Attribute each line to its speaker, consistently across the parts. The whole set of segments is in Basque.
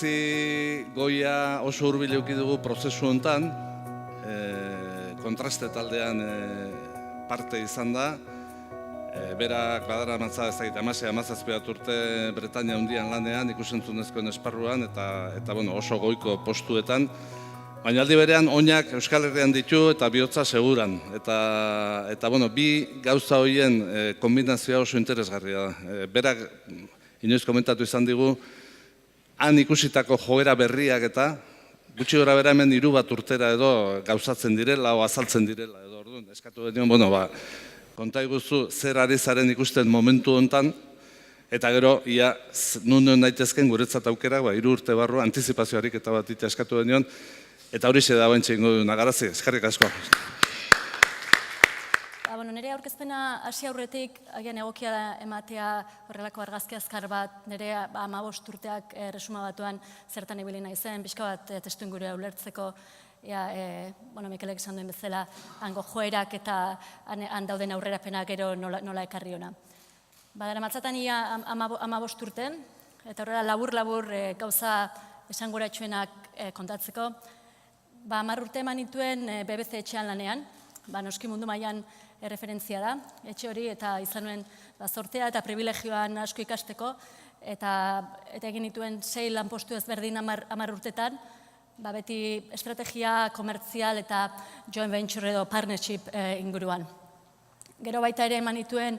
Speaker 1: berezi goia oso hurbil eduki dugu prozesu hontan, kontraste taldean parte izan da. Berak badara matza ez dakit 17 urte Bretainia hundian lanean, ikusentzunezkoen esparruan eta oso goiko postuetan. Baina aldi berean oinak Euskal Herrian ditu eta bihotza seguran. Eta bi gauza horien kombinazioa oso interesgarria da. Berak inoiz komentatu izan digu, han ikusitako joera berriak eta gutxi gora bera hemen 3 bat urtera edo gauzatzen direla o azaltzen direla edo orduan. Eskatu genion, konta iguzu zer ari zaren ikusten momentu hontan, eta gero, ia, nun daitezken guretzat aukera, 3 urte barru, antizipazioarik eta bat ita eskatu genion, eta hori xe da bentsa ingo du nagarazi, eskerrik asko.
Speaker 2: Nire aurkezpena hasi aurretik, agian egokia da ematea horrelako argazki azkar bat, nire 15 urteak resuma batuan zertan ibili naizen, pixka bat testu ingurua ulertzeko, Mikelek esan duen bezala, hango joerak eta han dauden aurrerapena gero nola ekarri ona. Badara matzatan ia 15 urten, eta horrela labur-labur gauza esanguratsuenak kontatzeko. 10 urte eman nituen BBC etxean lanean, noski mundu mailan referentzia da, etxe hori, eta izan nuen zortea eta privilegioan asko ikasteko, eta egin nituen 6 lanpostu ezberdin 10 urtetan, beti estrategia komertzial eta joint venture edo partnership inguruan. Gero baita ere eman nituen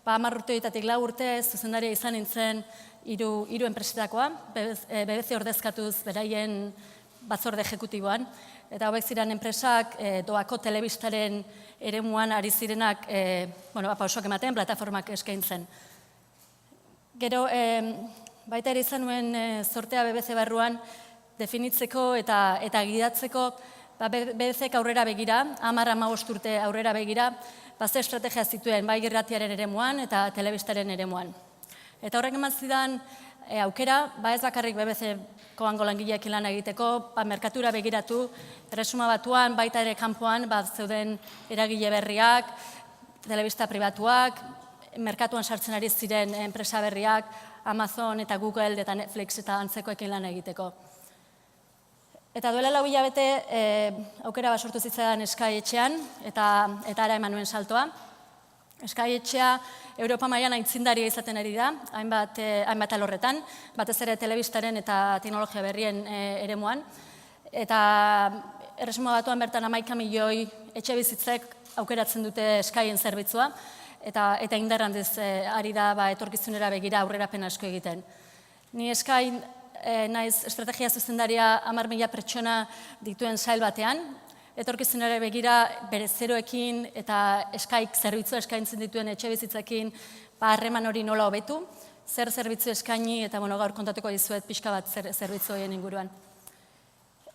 Speaker 2: 10 urteetatik 4 urte zuzendaria izan nintzen 3 enpresetakoa, BBC ordezkatuz beraien batzorde ejekutiboan, eta hauek ziren enpresak doako telebistaren eremuan ari zirenak pausoak ematen, plataformak eskaintzen. Gero baita ere izan nuen zortea BBC barruan definitzeko eta gidatzeko BBCek aurrera begira, 10-15 urte aurrera begira, ze estrategia zituen bai irratiaren eremuan eta telebistaren eremuan. Eta horrek eman zidan aukera, ez bakarrik BBC-ko hango langileekin lan egiteko, merkatura begiratu, erresuma batuan, baita ere kanpoan, zeuden eragile berriak, telebista pribatuak, merkatuan sartzen ari ziren enpresa berriak, Amazon eta Google eta Netflix eta antzekoekin lan egiteko. Eta duela 4 hilabete aukera sortu zitzaidan Sky etxean, eta ara eman nuen saltoa. Sky etxea Europa mailan aitzindaria izaten ari da, hainbat alorretan, batez ere telebistaren eta teknologia berrien eremuan. Eta erresuma batuan bertan 11 milioi etxe bizitzek aukeratzen dute Skyen zerbitzua, eta indarrandiz ari da etorkizunera begira aurrerapen asko egiten. Ni Sky naiz estrategia zuzendaria 10.000 pertsona dituen sail batean, etorkizunera begira bere zeroekin eta Skyk zerbitzua eskaintzen dituen etxe bizitzekin harreman hori nola hobetu, zer zerbitzu eskaini eta gaur kontatuko dizuet pixka bat zerbitzu horien inguruan.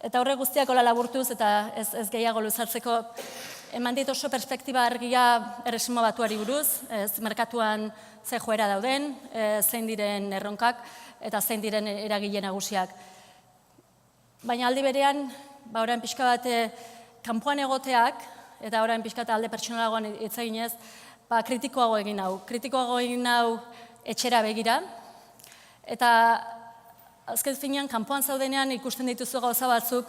Speaker 2: Eta horre guztiak hola laburtuz eta ez gehiago luzatzeko, eman dit oso perspektiba argia erresuma batuari buruz, merkatuan ze joera dauden, zein diren erronkak eta zein diren eragile nagusiak. Baina aldi berean, orain pixka bat kanpoan egoteak, eta orain pixka bat alde pertsonalagoan hitz eginez, kritikoago egin hau. Kritikoago egin hau etxera begira, eta azken finean, kanpoan zaudenean ikusten dituzu gauza batzuk,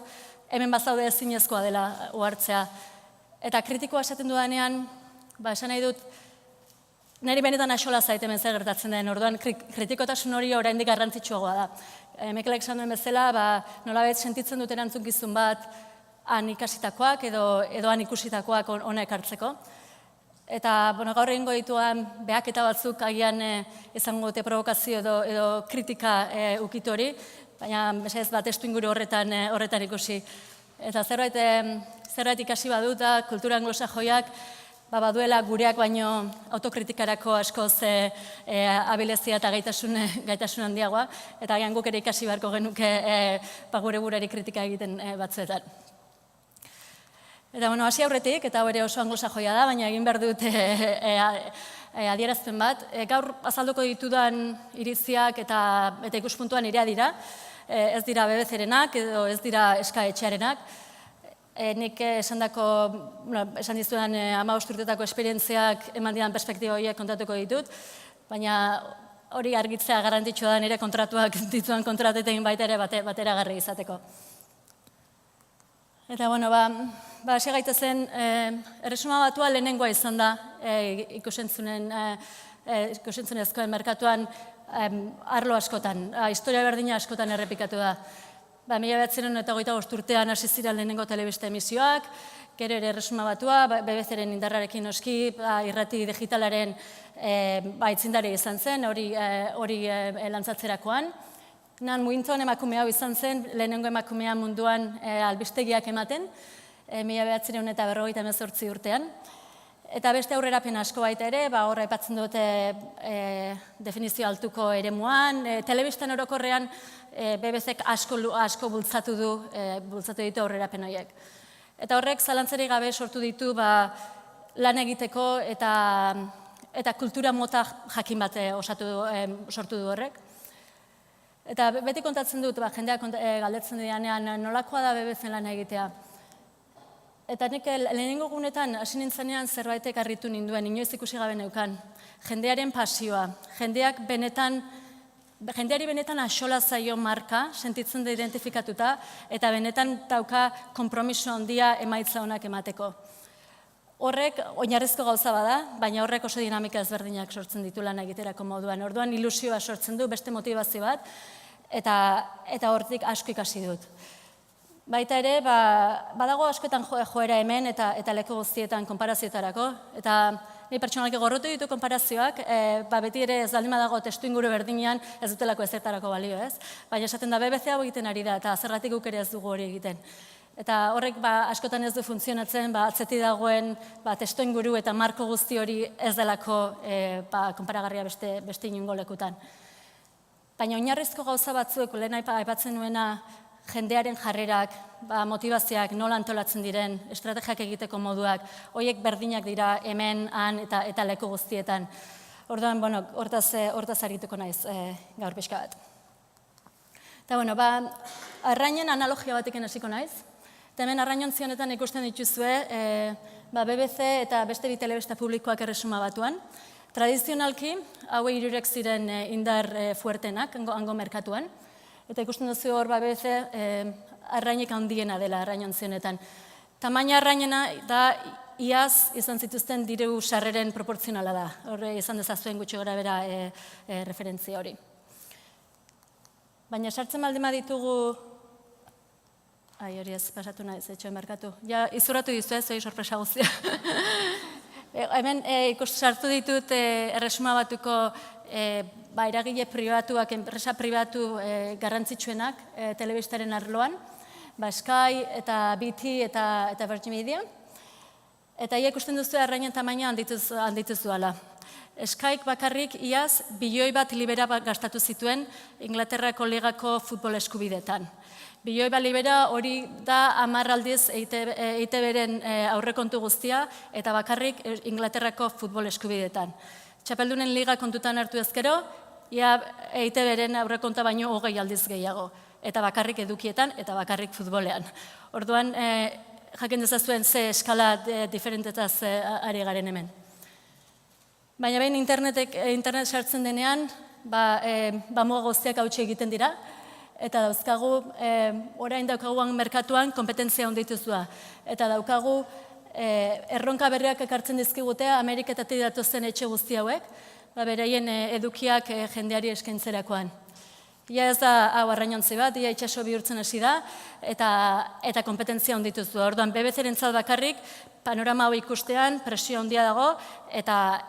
Speaker 2: hemen bazaude ezinezkoa dela uhartzea. Eta kritikoa esaten dudanean, esan nahi dut, niri benetan axola zait hemen zer gertatzen den, orduan kritikotasun hori oraindik garrantzitsuagoa da. Mikelek esan duen bezala, nolabait sentitzen dut erantzukizun bat han ikasitakoak edo han ikusitakoak hona ekartzeko. Eta gaur egingo dituan behaketa batzuk agian izango dute provokazio edo kritika ukitu hori, baina ez testu inguru horretan ikusi. Eta zerbait ikasi badut da, kultura anglosajoiak baduela gureak baino autokritikarako askoz abilezia eta gaitasun handiagoa, eta agian guk ere ikasi beharko genuke gure buruari kritika egiten batzuetan. Eta hasi aurretik, eta hori oso anglosajoia da, baina egin behar dut adierazpen bat. Gaur azalduko ditudan iritziak eta ikuspuntuan nirea dira, ez dira BBC-renak edo ez dira Sky etxearenak. Nik esan dizudan 15 urtetako esperientziak eman didan perspektiba horiek kontatuko ditut, baina hori argitzea garrantzitsua da nire kontratuak dituan kontratetein baita ere bateragarri izateko. Eta, bueno, hasi gaitezen, Erresuma Batua lehenengoa izan da ikusentzunezkoen merkatuan arlo askotan, historia berdina askotan errepikatu da. 1925 urtean hasi ziren lehenengo telebista emisioak, gero ere Erresuma Batua, BBC-ren indarrarekin noski, irrati digitalaren aitzindari izan zen, hori lantzatzerakoan. Nan Muintzon emakume hau izan zen, lehenengo emakumea munduan albistegiak ematen, 1958 urtean. Eta beste aurrerapen asko baita ere, horra aipatzen dute definizio altuko eremuan, telebistan orokorrean BBC-ek asko bultzatu ditu aurrerapen horiek. Eta horrek zalantzarik gabe sortu ditu lan egiteko eta kultura mota jakin bat sortu du horrek. Eta beti kontatzen dut, jendeak galdetzen dianean, nolakoa da BBC lan egitea. Eta nik lehenengo gunetan hasi nintzenean zerbaitek harritu ninduen, inoiz ikusi gabe neukan. Jendearen pasioa, jendeari benetan axola zaio marka, sentitzen da identifikatuta, eta benetan dauka konpromiso handia emaitza honak emateko. Horrek oinarrizko gauza bada, baina horrek oso dinamika ezberdinak sortzen ditu lan egiterako moduan. Orduan ilusioa sortzen du, beste motivazio bat, eta hortik asko ikasi dut. Baita ere, badago askoetan joera hemen eta leku guztietan konparazioetarako. Eta ni pertsonalki gorrotu ditu konparazioak, beti ere ez baldin badago testu inguru berdinean ez dutelako ezertarako balio, ez? Baina esaten da BBC hau egiten ari da, eta zergatik guk ere ez dugu hori egiten. Eta horrek askotan ez du funtzionatzen, atzetik dagoen testu inguru eta marko guzti hori ez delako konparagarria beste inongo lekutan. Baina oinarrizko gauza batzuek, lehen aipatzen nuena, jendearen jarrerak, motivazioak, nola antolatzen diren, estrategiak egiteko moduak, horiek berdinak dira hemen, han eta leku guztietan. Orduan, hortaz argituko naiz gaur pixka bat. Eta, arrainen analogia batekin hasiko naiz. Eta hemen arrainontzi honetan ikusten dituzue BBC eta beste bi telebista publikoak Erresuma Batuan. Tradizionalki, hauei hirurek ziren indar fuertenak, hango merkatuan. Eta ikusten duzu hor BBC arrainek handiena dela arrainontzi honetan. Tamaina arrainena da iaz izan zituzten diru sarreren proportzionala da. Horre izan dezazuen gutxi gora bera referentzia hori. Baina sartzen baldin baditugu... hori ez, pasatu naiz, etxoen merkatu. Ja, izurratu dizu ez, sorpresa guztia. Hemen sartu ditut Erresuma Batuko eragile pribatuak, enpresa pribatu garrantzitsuenak telebistaren arloan, Sky eta BT eta Virgin Media. Eta ikusten duzu arrainen tamaina handituz duala. Skyk bakarrik iaz bilioi bat libera gastatu zituen Inglaterrako ligako futbol eskubidetan. Bilioi bat libera hori da 10 aldiz EITB-ren aurrekontu guztia eta bakarrik Inglaterrako futbol eskubidetan. Txapeldunen liga kontutan hartu ezkero, EITB-ren aurrekonta baino 20 aldiz gehiago. Eta bakarrik edukietan eta bakarrik futbolean. Orduan, jakin dezazuen ze eskala diferentetaz ari garen hemen. Baina behin internet sartzen denean, muga guztiak hautsi egiten dira, eta dauzkagu, orain daukaguan merkatuan, kompetentzia ondituzua. Eta daukagu, erronka berriak ekartzen dizkigutea, Ameriketatik datozen etxe guzti hauek, beraien edukiak jendeari eskaintzerakoan. Ia ez da hau arrainontzi bat, ia itxaso bihurtzen hasi da, eta kompetentzia ondituzua. Orduan, BBC-rentzat bakarrik, panorama hau ikustean, presio handia dago, eta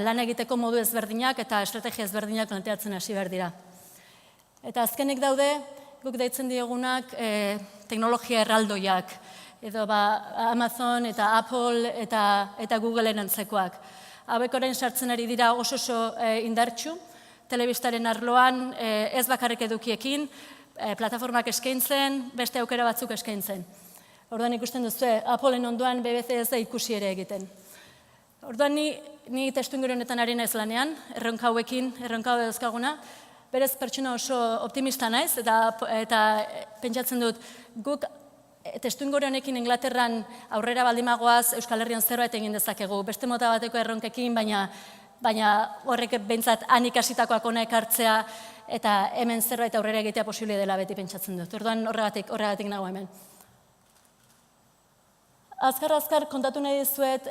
Speaker 2: lan egiteko modu ezberdinak eta estrategia ezberdinak planteatzen hasi behar dira. Eta azkenik daude, guk deitzen diegunak teknologia erraldoiak, edo Amazon eta Apple eta Googleen antzekoak. Hauek orain sartzen ari dira oso indartsu, telebistaren arloan ez bakarrik edukiekin, plataformak eskaintzen, beste aukera batzuk eskaintzen. Orduan ikusten duzu, Appleen ondoan BBC ez da ikusi ere egiten. Orduan ni testu inguru honetan ari naiz lanean, erronka hauekin, erronka hau dauzkaguna, berez pertsona oso optimista naiz, eta pentsatzen dut, guk testu inguru honekin Inglaterran aurrera baldimagoaz Euskal Herrian zerbait egin dezakegu, beste mota bateko erronkekin, baina baina horrek behintzat han ikasitakoak hona ekartzea eta hemen zerbait aurrera egitea posible dela beti pentsatzen dut. Orduan horregatik nago hemen. Azkar kontatu nahi dizuet,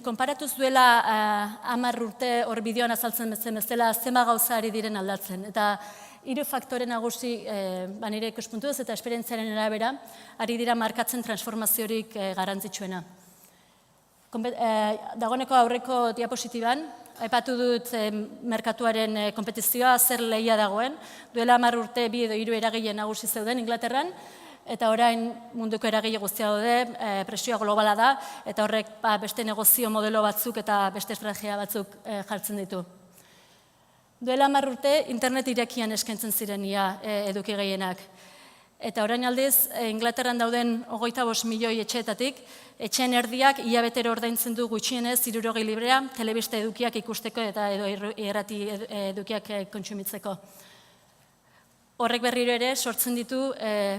Speaker 2: konparatuz duela 10 urte hor bideoan azaltzen bezala zenbat gauza ari diren aldatzen. Eta 3 faktore nagusi nire ikuspuntuz eta esperientziaren arabera ari dira markatzen transformaziorik garrantzitsuena. Dagoeneko aurreko diapositiban, aipatu dut merkatuaren konpetizioa zer lehia dagoen, duela 10 urte 2 edo 3 eragile nagusi zeuden Inglaterran, eta orain munduko eragile guztia daude, presioa globala da, eta horrek beste negozio modelo batzuk eta beste estrategia batzuk jartzen ditu. Duela 10 urte internet irekian eskaintzen ziren eduki gehienak. Eta orain aldiz, Inglaterran dauden 25 milioi etxeetatik, etxeen erdiak hilabetero ordaintzen du gutxienez 60 librea telebista edukiak ikusteko eta edo irrati edukiak kontsumitzeko. Horrek berriro ere sortzen ditu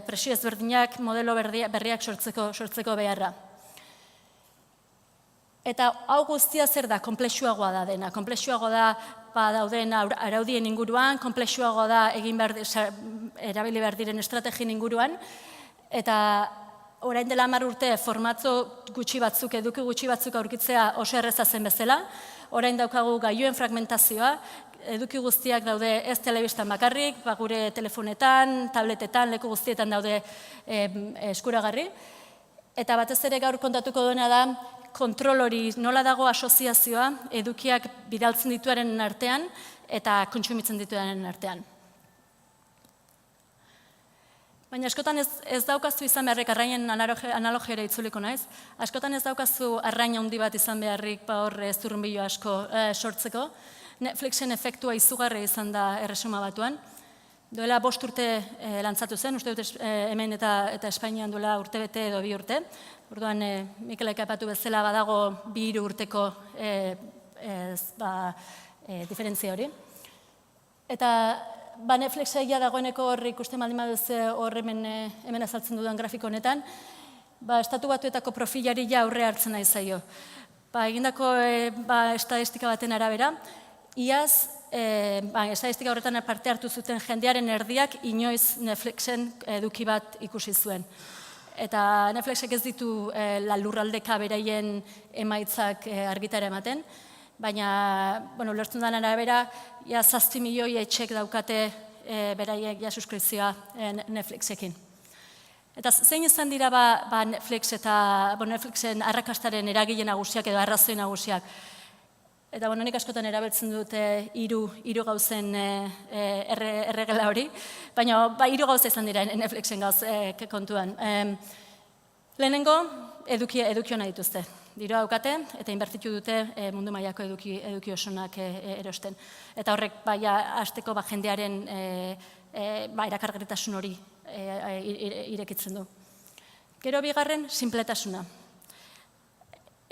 Speaker 2: presio ezberdinak, modelo berriak sortzeko beharra. Eta hau guztia zer da, konplexuagoa da dena. Konplexuagoa da dauden araudien inguruan, konplexuagoa da erabili behar diren estrategien inguruan, eta orain dela 10 urte formatzo gutxi batzuk, eduki gutxi batzuk aurkitzea oso erreza zen bezala, orain daukagu gailuen fragmentazioa, eduki guztiak daude ez telebistan bakarrik, gure telefonetan, tabletetan, leku guztietan daude eskuragarri. Eta batez ere gaur kontatuko duena da, kontrol hori nola dago asoziazioa edukiak bidaltzen dituaren artean eta kontsumitzen dituaren artean. Baina askotan ez daukazu izan beharrik, arrainen analogiara itzuliko naiz, askotan ez daukazu arrain handi bat izan beharrik hor zurrunbilo asko sortzeko. Netflixen efektua izugarria izan da Erresuma Batuan. Duela 5 urte lantzatu zen, uste dut hemen eta Espainian duela urtebete edo 2 urte. Orduan, Mikelek aipatu bezala badago 2-3 urteko diferentzia hori. Eta Netflix egia dagoeneko hor ikusten baldin baduzu hor hemen azaltzen dudan grafiko honetan, Estatu Batuetako profilari ja aurre hartzen nahi zaio. Egindako estadistika baten arabera, iaz, estadistika horretan parte hartu zuten jendearen erdiak inoiz Netflixen eduki bat ikusi zuen. Eta Netflixek ez ditu lurraldeka beraien emaitzak argitara ematen, baina, ulertzen denen arabera, 7 milioi etxek daukate beraiek suskripzioa Netflixekin. Eta zein izan dira Netflix eta Netflixen arrakastaren eragile nagusiak edo arrazoi nagusiak? Eta nik askotan erabiltzen dut 3 gauzen erregela hori, baina 3 gauza izan dira Netflixen gauz kontuan. Lehenengo, eduki hona dituzte. Dirua daukate eta inbertitu dute mundu mailako eduki osonak erosten. Eta horrek hasteko jendearen erakargarritasun hori irekitzen du. Gero bigarren, sinpletasuna.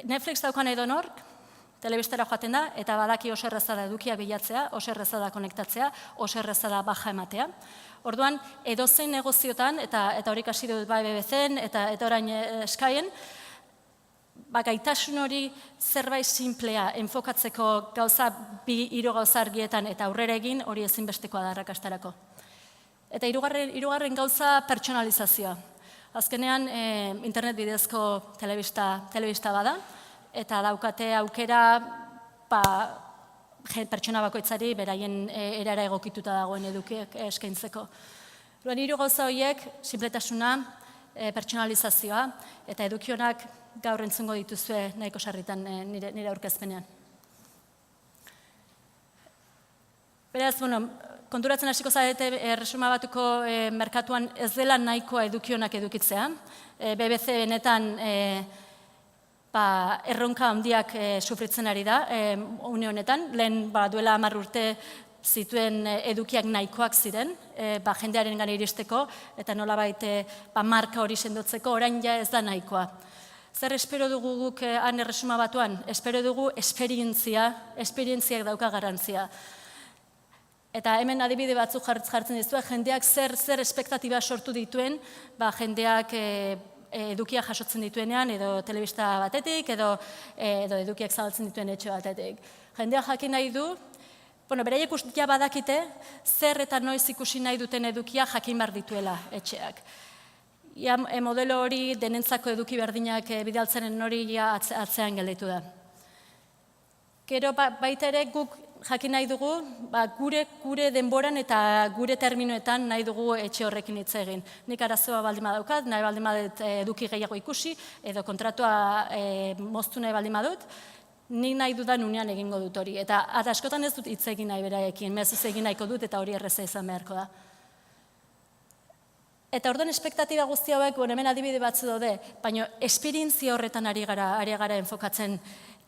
Speaker 2: Netflix daukan edonork, telebistara joaten da, eta badaki oso erraza da edukia bilatzea, oso erraza da konektatzea, oso erraza da baja ematea. Orduan, edozein negoziotan, eta hori kasi dut BBC-en, eta orain Skyen, gaitasun hori zerbait sinplea enfokatzeko gauza 2-3 gauza argietan eta aurrera egin hori ezinbestekoa da arrakastarako. Eta hirugarren gauza pertsonalizazioa. Azkenean, internet bidezko telebista bada, eta daukate aukera pertsona bakoitzari beraien erara egokituta dagoen edukiek eskaintzeko. 3 gauza horiek, sinpletasuna, pertsonalizazioa, eta edukionak gaur entzungo dituzue nahiko sarritan nire aurkezpenean. Beraz, konturatzen hasiko zarete Erresuma Batuko merkatuan ez dela nahikoa edukionak edukitzea. BBC benetan erronka handiak sufritzen ari da une honetan. Lehen duela 10 urte zituen edukiak nahikoak ziren, jendearen gana iristeko, eta nolabait marka hori sendotzeko, orain ja ez da nahikoa. Zer espero dugu guk han Erresuma Batuan? Espero dugu esperientziak dauka garantzia. Eta hemen adibide batzuk jartzen dizue, jendeak zer espektatiba sortu dituen, jendeak edukiak jasotzen dituenean, edo telebista batetik, edo edukiak zabaltzen dituen etxe batetik. Jendeak jakin nahi du, beraiek ja badakite, zer eta noiz ikusi nahi duten edukia jakin behar dituela etxeak. Modelo hori denentzako eduki berdinak bidaltzenen hori atzean gelditu da. Gero baita ere guk jakin nahi dugu, gure denboran eta gure terminoetan nahi dugu etxe horrekin hitz egin. Nik arazoa baldin badaukat, nahi baldin badut eduki gehiago ikusi, edo kontratua moztu nahi baldin badut, nik nahi dudan unean egingo dut hori. Eta askotan ez dut hitz egin nahi beraiekin, mezuz egin nahiko dut eta hori erreza izan beharko da. Eta orduan espektatiba guzti hauek, hemen adibide batzu daude, baina esperientzia horretan ari gara enfokatzen.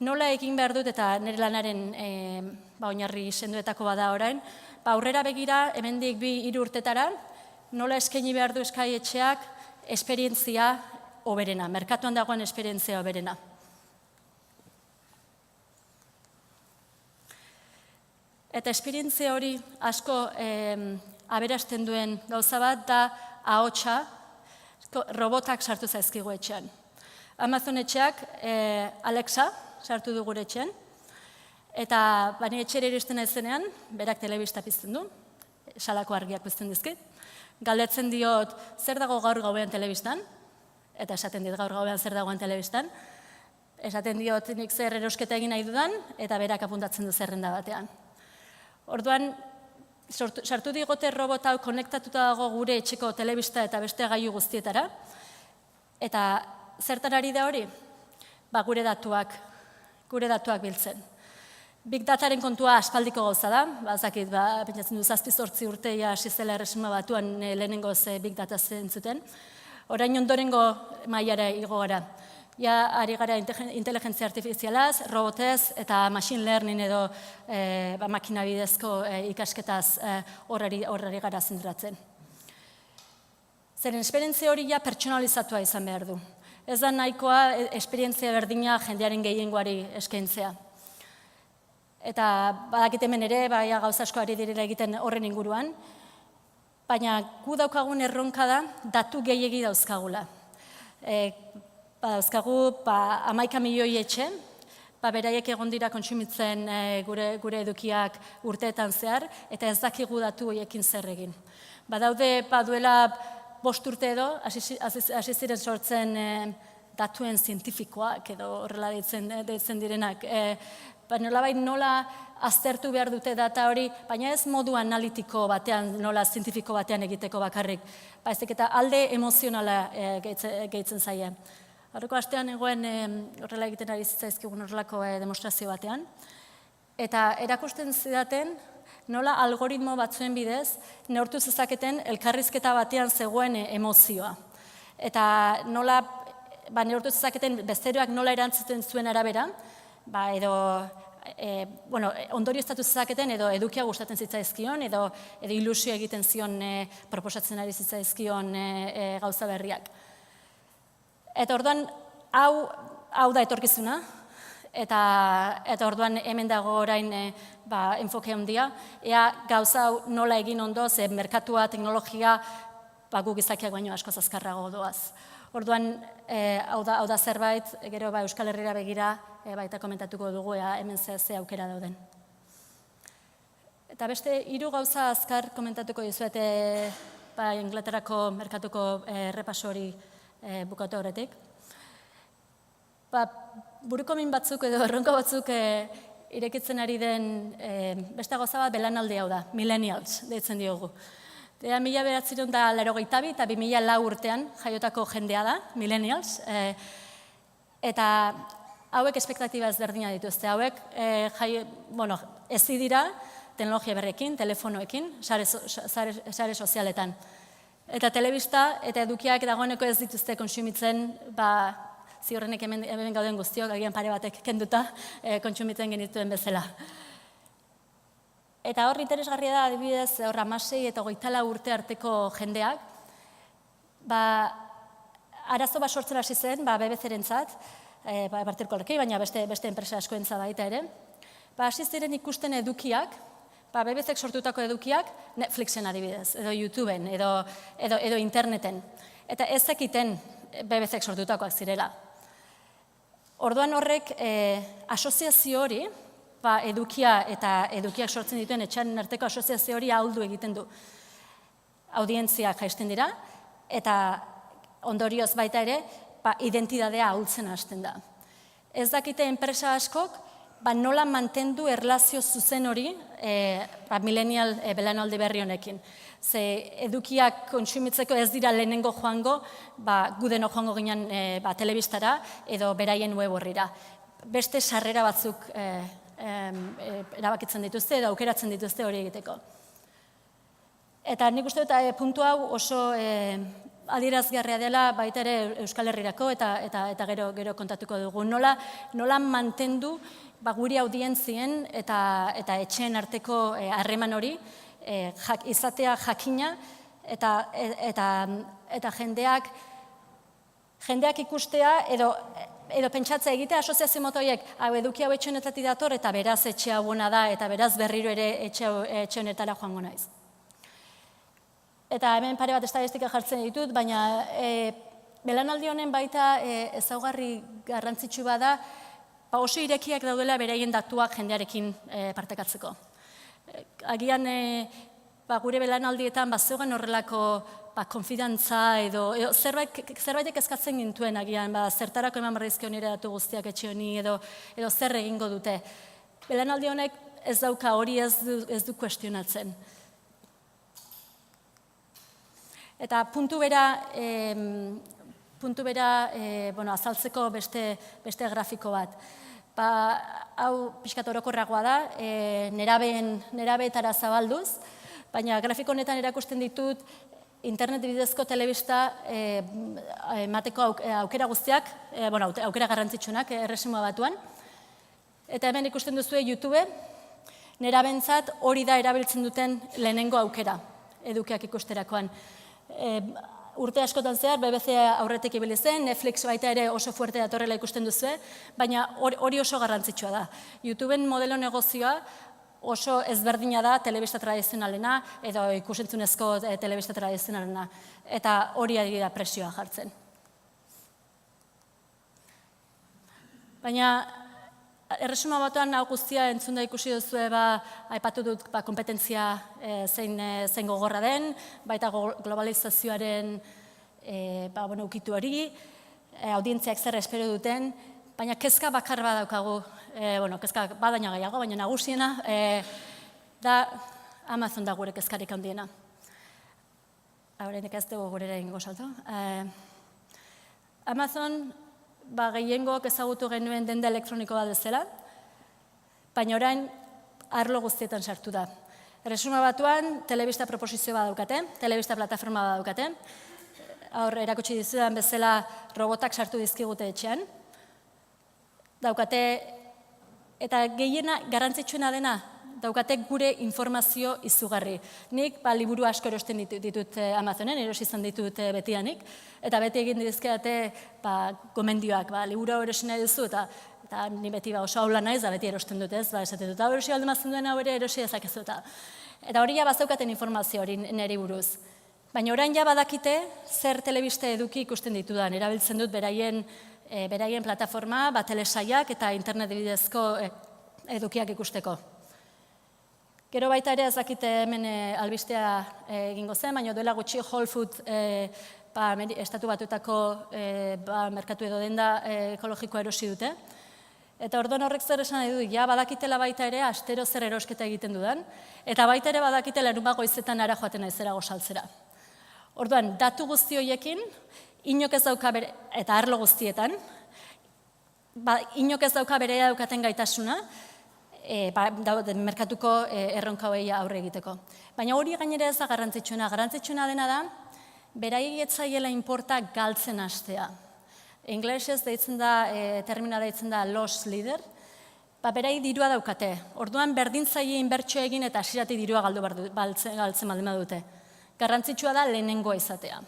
Speaker 2: Nola egin behar dut eta nire lanaren oinarri sendoetako bada orain, aurrera begira, hemendik 2-3 urtetara, nola eskaini behar du Sky etxeak esperientzia hoberena, merkatuan dagoen esperientzia hoberena. Eta esperientzia hori asko aberasten duen gauza bat da ahotsa, robotak sartu zaizkigu etxean. Amazon etxeak Alexa sartu du gure etxean, eta bani etxera iristen naizenean, berak telebista pizten du, salako argiak pizten dizkit, galdetzen diot zer dago gaur gauean telebistan, eta esaten dit gaur gauean zer dagoen telebistan, esaten diot nik zer erosketa egin nahi dudan, eta berak apuntatzen du zerrenda batean. Orduan, sartu digote robot hau konektatuta dago gure etxeko telebista eta beste gailu guztietara, eta zertan ari da hori? Gure datuak biltzen. Big Dataren kontua aspaldiko gauza da, bazakit, pentsatzen du 7-8 urte hasi zela Erresuma Batuan lehenengoz Big Data zentzuten. Orain ondorengo mailara igo gara. Ari gara inteligentzia artifizialaz, robotez eta machine learning edo makina bidezko ikasketaz horrari gara zentratzen. Zeren esperientzia hori pertsonalizatua izan behar du. Ez da nahikoa esperientzia berdina jendearen gehiengoari eskaintzea. Eta badakit hemen ere, gauza asko ari direla egiten horren inguruan, baina gu daukagun erronka da datu gehiegi dauzkagula. Dauzkagu 11 milioi etxe, beraiek egon dira kontsumitzen gure edukiak urteetan zehar, eta ez dakigu datu horiekin zer egin. Badaude, duela 5 urte edo, hasi ziren sortzen datuen zientifikoak edo horrela deitzen direnak. Nolabait nola aztertu behar dute data hori, baina ez modu analitiko batean, nola zientifiko batean egiteko bakarrik. Baizik eta alde emozionala gehitzen zaie. Horreko astean egoen horrela egiten ari zitzaizkigun horrelako demostrazio batean. Eta erakusten zidaten, nola algoritmo batzuen bidez, neurtu zezaketen elkarrizketa batean zegoen emozioa. Eta nola, neurtu zezaketen besteroak nola erantzuten zuen arabera, edo ondorioztatu zezaketen edo edukia gustatzen zitzaizkion, edo ilusio egiten zion proposatzen ari zitzaizkion gauza berriak. Eta orduan, hau da etorkizuna, eta orduan hemen dago orain enfoke handia, ea gauza hau nola egin ondo, ze merkatua, teknologia, guk gizakiak baino asko azkarrago doaz. Orduan, hau da zerbait, gero Euskal Herrira begira, baita komentatuko dugu, hemen ze aukera dauden. Eta beste, 3 gauza azkar komentatuko dizuete Inglaterrako merkatuko errepaso hori bukatu horretik. Burukomin batzuk edo erronka batzuk irekitzen ari den beste gauza bat belanaldi hau da, millennials deitzen diogu. 1982 eta 2004 urtean jaiotako jendea da, millennials, eta hauek espektatiba ezberdina dituzte, hauek ezi dira teknologia berrekin, telefonoekin, sare sozialetan. Eta telebista eta edukiak dagoeneko ez dituzte kontsumitzen, ziurrenek hemen gauden guztiok, agian pare batek kenduta kontsumitzen genituen bezala. Eta hor interesgarria da, adibidez, 16 eta 24 urte arteko jendeak, arazo bat sortzen hasi zen, BBC-rentzat, particularki, baina beste enpresa askoentzat baita ere, hasi ziren ikusten edukiak, BBC-ek sortutako edukiak Netflixen adibidez, edo YouTubeen, edo interneten. Eta ez zekiten BBC-ek sortutakoak zirela. Orduan horrek asoziazio hori edukia eta edukiak sortzen dituen etxean arteko asoziazio hori ahuldu egiten du. Audientziak jaisten dira, eta ondorioz baita ere, identitatea ahultzen hasten da. Ez dakite enpresa askok, nola mantendu erlazio zuzen hori millennial belaunaldi berri honekin. Ze edukiak kontsumitzeko ez dira lehenengo joango, gu denok joango ginen telebistara edo beraien web horrira. Beste sarrera batzuk erabakitzen dituzte edo aukeratzen dituzte hori egiteko. Eta nik uste dut puntu hau oso adierazgarria dela baita ere Euskal Herrirako eta gero kontatuko dugu. Nola mantendu guri audientzien eta etxeen arteko harreman hori, izatea jakina eta jendeak ikustea edo pentsatzea egitea asoziazio motoiek eduki hau etxe honetatik dator eta beraz etxe hau ona da eta beraz berriro ere etxe honetara joango naiz. Eta hemen pare bat estatistika jartzen ditut, baina belaunaldi honen baita ezaugarri garrantzitsu bada oso irekiak daudela beraien datuak jendearekin partekatzeko. Agian gure belaunaldietan zegoen horrelako konfidantza edo zerbaitek eskatzen gintuen agian, zertarako eman barrizkio nire datu guztiak etxe honi edo zer egingo dute. Belaunaldi honek ez dauka hori ez du kuestionatzen. Eta puntu bera azaltzeko beste grafiko bat. Hau pixkat orokorragoa da, nerabeetara zabalduz, baina grafiko honetan erakusten ditut internet bidezko telebista emateko aukera guztiak, aukera garrantzitsunak Erresuma Batuan. Eta hemen ikusten duzue YouTube, nerabentzat hori da erabiltzen duten lehenengo aukera edukiak ikusterakoan. Urte askotan zehar, BBC aurretik ibili zen, Netflix baita ere oso fuerte datorrela ikusten duzue, baina hori oso garrantzitsua da. YouTubeen modelo negozioa oso ezberdina da telebista tradizionalena edo ikusentzunezko telebista tradizionalena. Eta hori ari da presioa jartzen. Baina Erresuma Batuan hau guztia entzun da ikusi duzue aipatu dut kompetentzia zein gogorra den, baita globalizazioaren ukitu hori, audientziak zer espero duten, baina kezka bakar bat daukagu, kezka badaina gehiago, baina nagusiena da Amazon da gure kezkarik handiena. Horrenik ez dugu gurera ingo salto. Amazon gehiengoak ezagutu genuen denda elektroniko bat bezala, baina orain arlo guztietan sartu da. Erresuma Batuan telebista proposizio bat daukate, telebista plataforma bat daukate, hor erakutsi dizudan bezala robotak sartu dizkigute etxean, daukate, eta gehiena garrantzitsuena dena, daukate gure informazio izugarri. Nik liburu asko erosten ditut Amazonen, erosi izan ditut betidanik, eta beti egin dizkidate gomendioak, liburu hau erosi nahi duzu, eta ni beti oso aula naiz, beti erosten dut ez, esaten dut, hau erosi alde mazen duen hau ere erosi dezakezu eta hori ja bazaukaten informazio hori niri buruz. Baina orain ja badakite zer telebista eduki ikusten ditudan, erabiltzen dut beraien plataforma, telesaiak eta internet bidezko edukiak ikusteko. Gero baita ere ez dakite hemen albistea egingo zen, baina duela gutxi Whole Food estatu batutako merkatu edo denda ekologikoa erosi dute. Eta orduan horrek zer esan nahi du, ja badakitela baita ere astero zer erosketa egiten dudan, eta baita ere badakitela larunbat goizetan ara joaten naizera gosaltzera. Orduan, datu guzti horiekin, inok ez dauka bere, eta arlo guztietan, inok ez dauka bere daukaten gaitasuna, merkatuko erronka hori aurre egiteko. Baina hori gainera ez da garrantzitsuena dena da, beraiei ez zaiela inporta galtzen hastea. Ingelesez termina deitzen da loss leader, berai dirua daukate. Orduan berdintzaile inbertsio egin eta hasieratik dirua galtzen baldin badute. Garrantzitsua da lehenengoa izatea,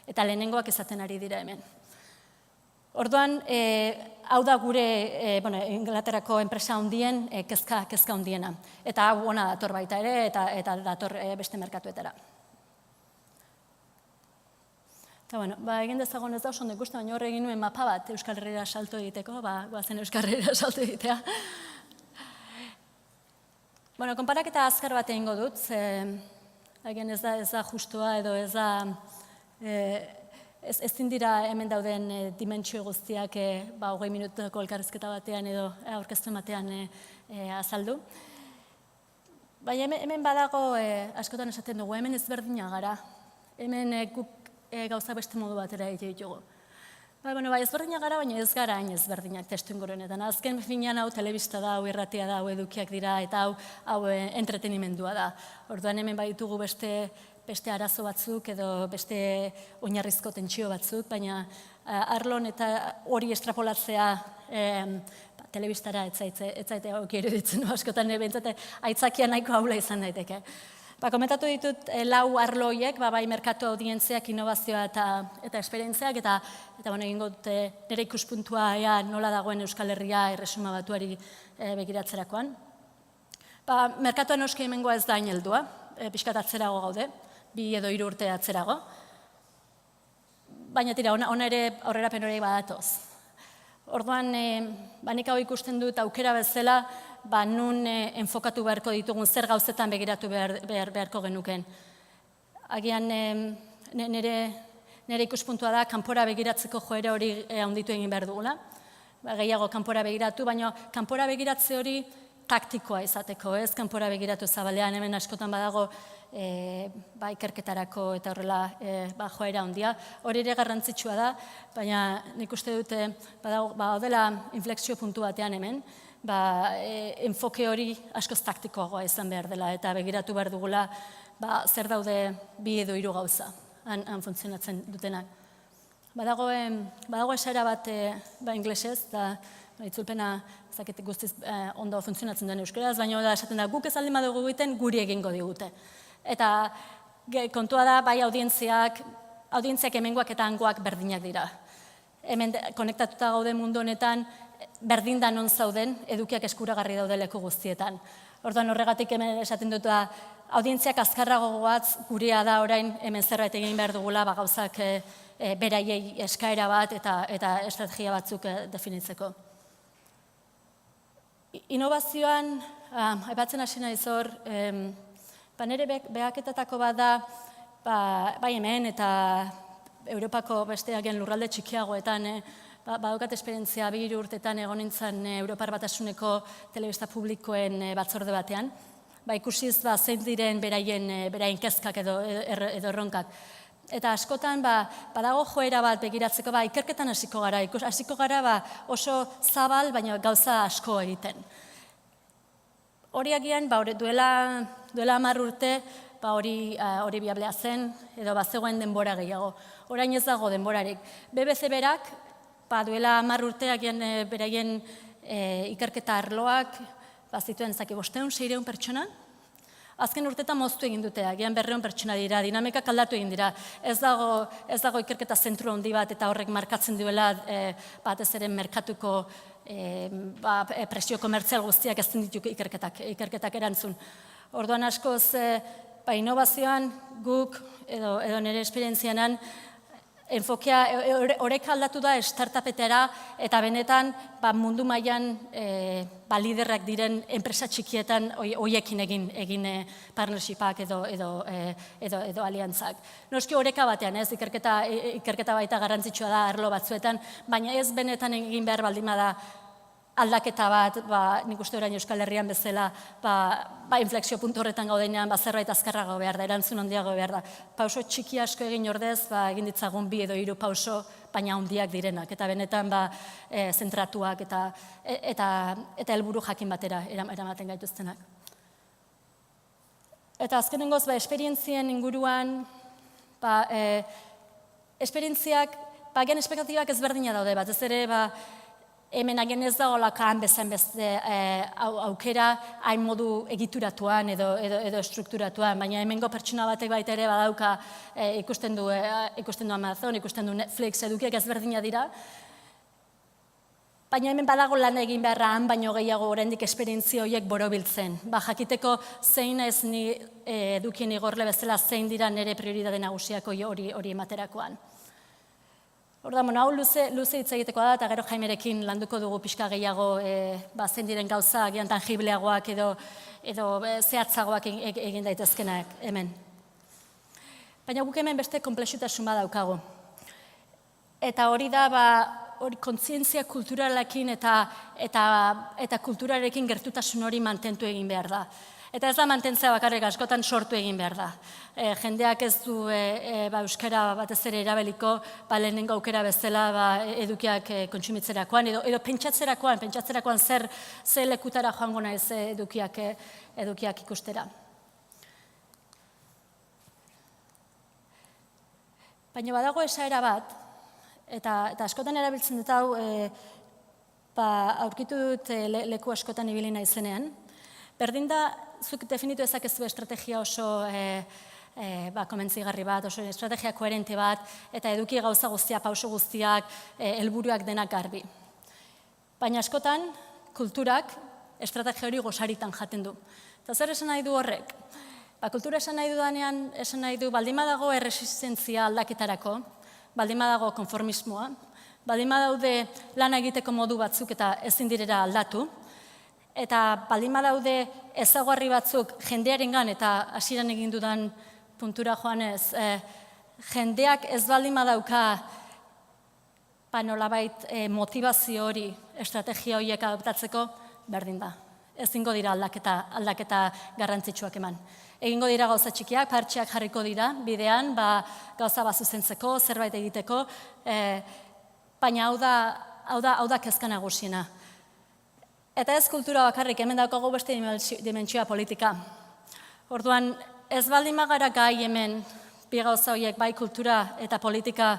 Speaker 2: eta lehenengoak izaten ari dira hemen. Orduan, hau da gure Inglaterrako enpresa handien kezka handiena. Eta hau ona dator baita ere, eta dator beste merkatuetara. Eta egin dezagon ez da oso ondo ikusten, baina hor egin nuen mapa bat Euskal Herrira salto egiteko, goazen Euskal Herrira salto egitea. Bueno, konparaketa azkar bat egingo dut, agian ez da justua edo ez da, ezin dira hemen dauden dimentsio guztiak 20 minutuko elkarrizketa batean edo aurkezpen batean azaldu. Baina hemen badago, askotan esaten dugu, hemen ezberdina gara. Hemen guk gauza beste modu batera egite ditugu. Ezberdina gara, baina ez gara hain ezberdinak testu ingurunetan. Azken finean hau telebista da, hau irratia da, hau edukiak dira, eta hau entretenimendua da. Orduan hemen baditugu beste arazo batzuk edo beste oinarrizko tentsio batzuk, baina arlon eta hori estrapolatzea telebistara ez zaite egoki iruditzen askotan, bentsate aitzakia nahiko ahula izan daiteke. Komentatu ditut lau arlo horiek, bai merkatu audientziak, innovazioa eta esperientziak, eta egingo dut nire ikuspuntua nola dagoen Euskal Herria Erresuma Batuari begiratzerakoan. Merkatua noski hemengoa ez da hain heldua, pixkat atzerago gaude, 2 edo 3 urte atzerago, baina tira, ona ere aurrerapen horiek badatoz. Orduan, nik hau ikusten dut aukera bezala, nun enfokatu beharko ditugun, zer gauzetan begiratu beharko genuken. Agian, nire ikuspuntua da, kanpora begiratzeko joera hori handitu egin behar dugula. Gehiago kanpora begiratu, baina kanpora begiratze hori taktikoa izateko, ez kanpora begiratu zabalean, hemen askotan badago ikerketarako eta horrela joera handia. Hori ere garrantzitsua da, baina nik uste dute dela inflexio puntu batean hemen, enfoke hori askoz taktikoagoa izan behar dela eta begiratu behar dugula zer daude 2 edo 3 gauza han funtzionatzen dutenak. Badago esera bat inglesez, eta itzulpena zaketik guztiz ondo funtzionatzen duen euskaraz, baina da esaten da guk ez aldin badugu egiten guri egingo digute. Eta kontua da bai audientziak hemengoak eta hangoak berdinak dira. Hemen konektatuta gaude mundu honetan, berdin da non zauden, edukiak eskuragarri daude leku guztietan. Orduan horregatik hemen esaten dut da, audientziak azkarrago goaz, gurea da orain hemen zerbait egin behar dugula, gauzak beraiei eskaera bat eta estrategia batzuk definitzeko. Innovazioan, aipatzen hasi naiz hor, nire behaketatako bat da, bai hemen eta Europako beste agian lurralde txikiagoetan, badaukat esperientzia 2 urtetan egon nintzen Europar Batasuneko telebista publikoen batzorde batean. Ikusiz zein diren beraien kezkak edo erronkak. Eta askotan badago joera bat begiratzeko, ikerketan hasiko gara oso zabal, baina gauza asko egiten. Hori agian duela 10 urte hori biablea zen edo bazegoen denbora gehiago. Orain ez dago denborarik. BBC berak duela 10 urte agian beraien ikerketa arloak zituen 500-600 pertsona. Azken urtetan moztu egin dute, agian 200 pertsona dira, dinamikak aldatu egin dira. Ez dago ikerketa zentru handi bat eta horrek markatzen duela batez ere merkatuko presio komertzial guztiak ez ditu ikerketak erantzun. Orduan askoz, innovazioan guk edo nire esperientzianan enfokea horrek aldatu da startupetara eta benetan mundu mailan liderrak diren enpresa txikietan horiekin egin partnershipak edo aliantzak. Noski horreka batean, ez, ikerketa baita garrantzitsua da arlo batzuetan, baina ez benetan egin behar baldin bada aldaketa bat, nik uste orain Euskal Herrian bezala, inflexio puntu horretan gaudenean, zerbait azkarrago behar da, erantzun handiago behar da. Pauso txiki asko egin ordez, egin ditzagun 2 edo 3 pauso, baina handiak direnak, eta benetan zentratuak eta helburu jakin batera eramaten gaituztenak. Eta azkenengoz, esperientzien inguruan, esperientziak, agian espektatibak ezberdina daude bat, ez ere, hemen agian ez dagoelako han bezain beste aukera hain modu egituratuan edo estrukturatuan, baina hemengo pertsona batek baita ere badauka ikusten du Amazon, ikusten du Netflix, edukiak ezberdina dira, baina hemen badago lan egin beharra han baino gehiago oraindik esperientzia horiek borobiltzen. Jakiteko zein ez ni edukien igorle bezala zein dira nire prioritate nagusiak hori ematerakoan. Orduan, hau luze hitz egiteko da, eta gero Jaimerekin landuko dugu pixka gehiago zein diren gauza, agian tangibleagoak edo zehatzagoak egin daitezkenak hemen. Baina guk hemen beste konplexutasun bat daukagu. Eta hori da, kontzientzia kulturalekin eta kulturarekin gertutasun hori mantentu egin behar da. Eta ez da mantentzea bakarrik, askotan sortu egin behar da. Jendeak ez du euskara batez ere erabeliko, lehenengo aukera bezala edukiak kontsumitzerakoan, edo pentsatzerakoan zer lekutara joango naiz edukiak ikustera. Baina badago esaera bat, eta askotan erabiltzen dut hau, aurkitu dut leku askotan ibili naizenean. Berdin da, zuk definitu ezakezu estrategia oso komentzigarri bat, oso estrategia koherente bat, eta eduki gauza guztiak, pauso guztiak, helburuak denak garbi. Baina askotan, kulturak estrategia hori gosaritan jaten du. Eta zer esan nahi du horrek? Kultura esan nahi dudanean, esan nahi du, baldin badago erresistentzia aldaketarako, baldin badago konformismoa, baldin badaude lan egiteko modu batzuk eta ezin direra aldatu, eta baldin badaude ezaugarri batzuk jendearengan eta hasieran egin dudan puntura joanez, jendeak ez baldin badauka nolabait motivazio hori estrategia horiek adoptatzeko, berdin da. Ezingo dira aldaketa garrantzitsuak eman. Egingo dira gauza txikiak, partxeak jarriko dira bidean, gauza bat zuzentzeko, zerbait egiteko, baina hau da kezka nagusiena. Eta ez kultura bakarrik, hemen daukagu beste dimentsioa politika. Orduan, ez baldin bagara gai hemen bi gauza horiek, bai kultura eta politika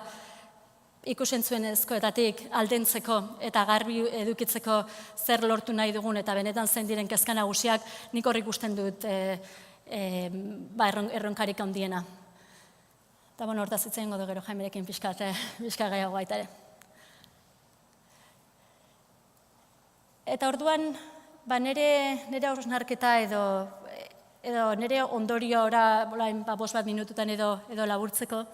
Speaker 2: ikusentzuenezkoetatik aldentzeko eta garbi edukitzeko zer lortu nahi dugun eta benetan zein diren kezka nagusiak, nik hor ikusten dut erronkarik handiena. Eta hortaz hitz egingo du gero Jaimerekin pixka gehiago baita ere. Eta orduan, nire hausnarketa edo nire ondorio ora 5 minututan edo laburtzeko,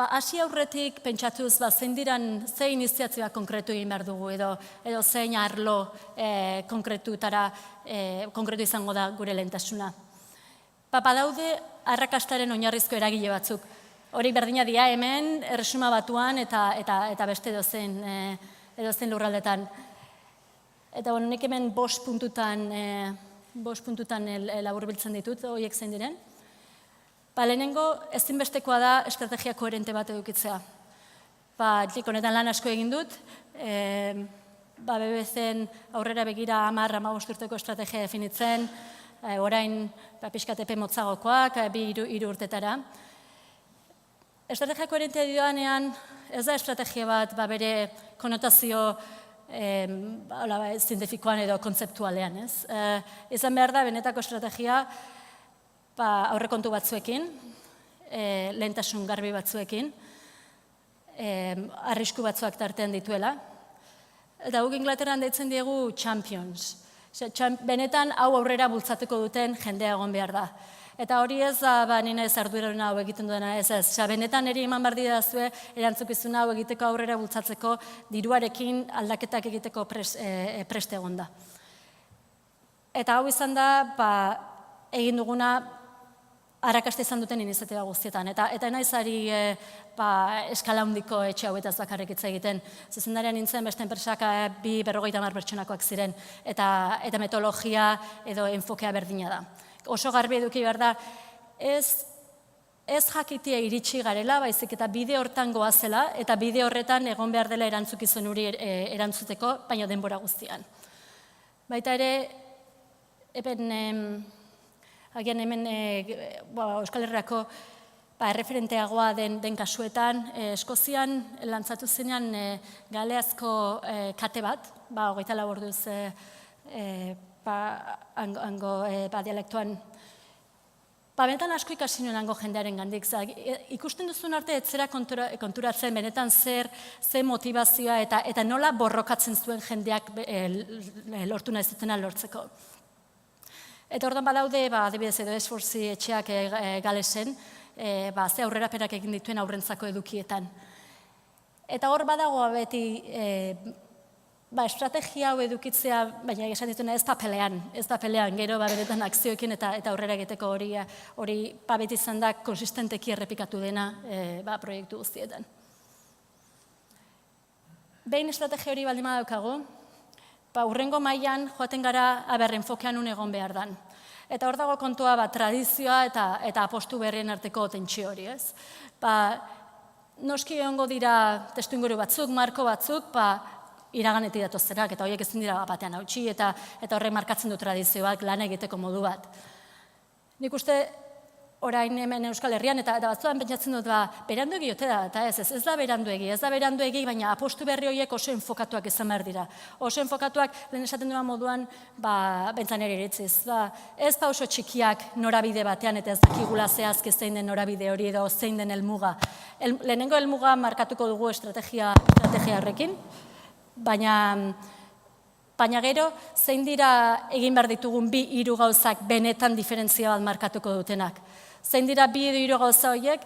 Speaker 2: hasi aurretik pentsatuz zein diran, zein iniziatioa konkretu egin behar dugu edo zein arlo konkretu izango da gure lehentasuna. Badaude arrakastaren oinarrizko eragile batzuk. Hori berdina dira hemen, Erresuma Batuan eta beste edozein lurraldetan. Eta nik hemen 5 puntutan laburbiltzen ditut, horiek zein diren. Lehenengo, ezinbestekoa da estrategia koherente bat edukitzea. Honetan lan asko egin dut, BBC-en aurrera begira 10-15 urteko estrategia definitzen, orain pixkat epe motzagokoak, 2-3 urtetara. Estrategia koherentea diodanean, ez da estrategia bat bere konotazio zientifikoan edo kontzeptualean. Izan behar da, benetako estrategia aurrekontu batzuekin, lehentasun garbi batzuekin, arrisku batzuak tartean dituela. Eta guk Inglaterran deitzen diegu champions. Benetan hau aurrera bultzatuko duten jendea egon behar da. Eta hori ez da, nina ez arduraruna hau egiten duena ez. Benetan eri eman behar didazue, erantzukizuna hau egiteko aurrera bultzatzeko diruarekin aldaketak egiteko preste egon da. Eta hau izan da, egin duguna arrakasta izan duten iniziatiba guztietan. Eta naizari eskala handiko etxe hauetaz bakarrik hitz egiten. Zuzendarian nintzen beste enpresak 250 pertsonakoak ziren. Eta metodologia edo enfokea berdina da. Oso garbi eduki behar da, ez jakitea iritsi garela, baizik eta bide hortan goazela, eta bide horretan egon behar dela erantzukizun hori erantzuteko, baina denbora guztian. Baita ere, agian hemen Euskal Herriako erreferenteagoa den kasuetan, Eskozian lantzatu zenean galeazko kate bat, 24 orduz hango dialektuan. Benetan asko ikasi nuen hango jendearen gandik. Ikusten duzun arte ez zera konturatzen benetan zer motivazioa eta nola borrokatzen zuen jendeak lortu nahi zutena lortzeko. Eta orduan badaude, adibidez edo esfortzi etxeak Galesen, ze aurrerapenak egin dituen aurrentzako edukietan. Eta hor badago beti estrategia hau edukitzea, baina esan dituna ez papelean, gero beretan akzioekin eta aurrera egiteko hori beti izan da konsistenteki errepikatu dena proiektu guztietan. Behin estrategia hori baldin badaukagu, hurrengo mailan joaten gara enfokean un egon behar dan. Eta hor dago kontua tradizioa eta apostu berrien arteko tentsio hori, ez? Noski egongo dira testuinguru batzuk, marko batzuk, iraganetik datozenak, eta horiek ezin dira batean hautsi, eta horrek markatzen du tradizioak lan egiteko modu bat. Nik uste orain hemen Euskal Herrian, eta batzuan pentsatzen dut, beranduegi ote da, eta ez da beranduegi, baina apostu berri horiek oso enfokatuak izan behar dira. Oso enfokatuak, lehen esaten duan moduan, bentzan ere iritziz. Ez oso txikiak norabide batean, eta ez dakigula zehazki zein den norabide hori edo zein den helmuga. Lehenengo helmuga markatuko dugu estrategia horrekin, baina gero, zein dira egin behar ditugun 2-3 gauzak benetan diferentzia bat markatuko dutenak. Zein dira 2-3 gauza horiek,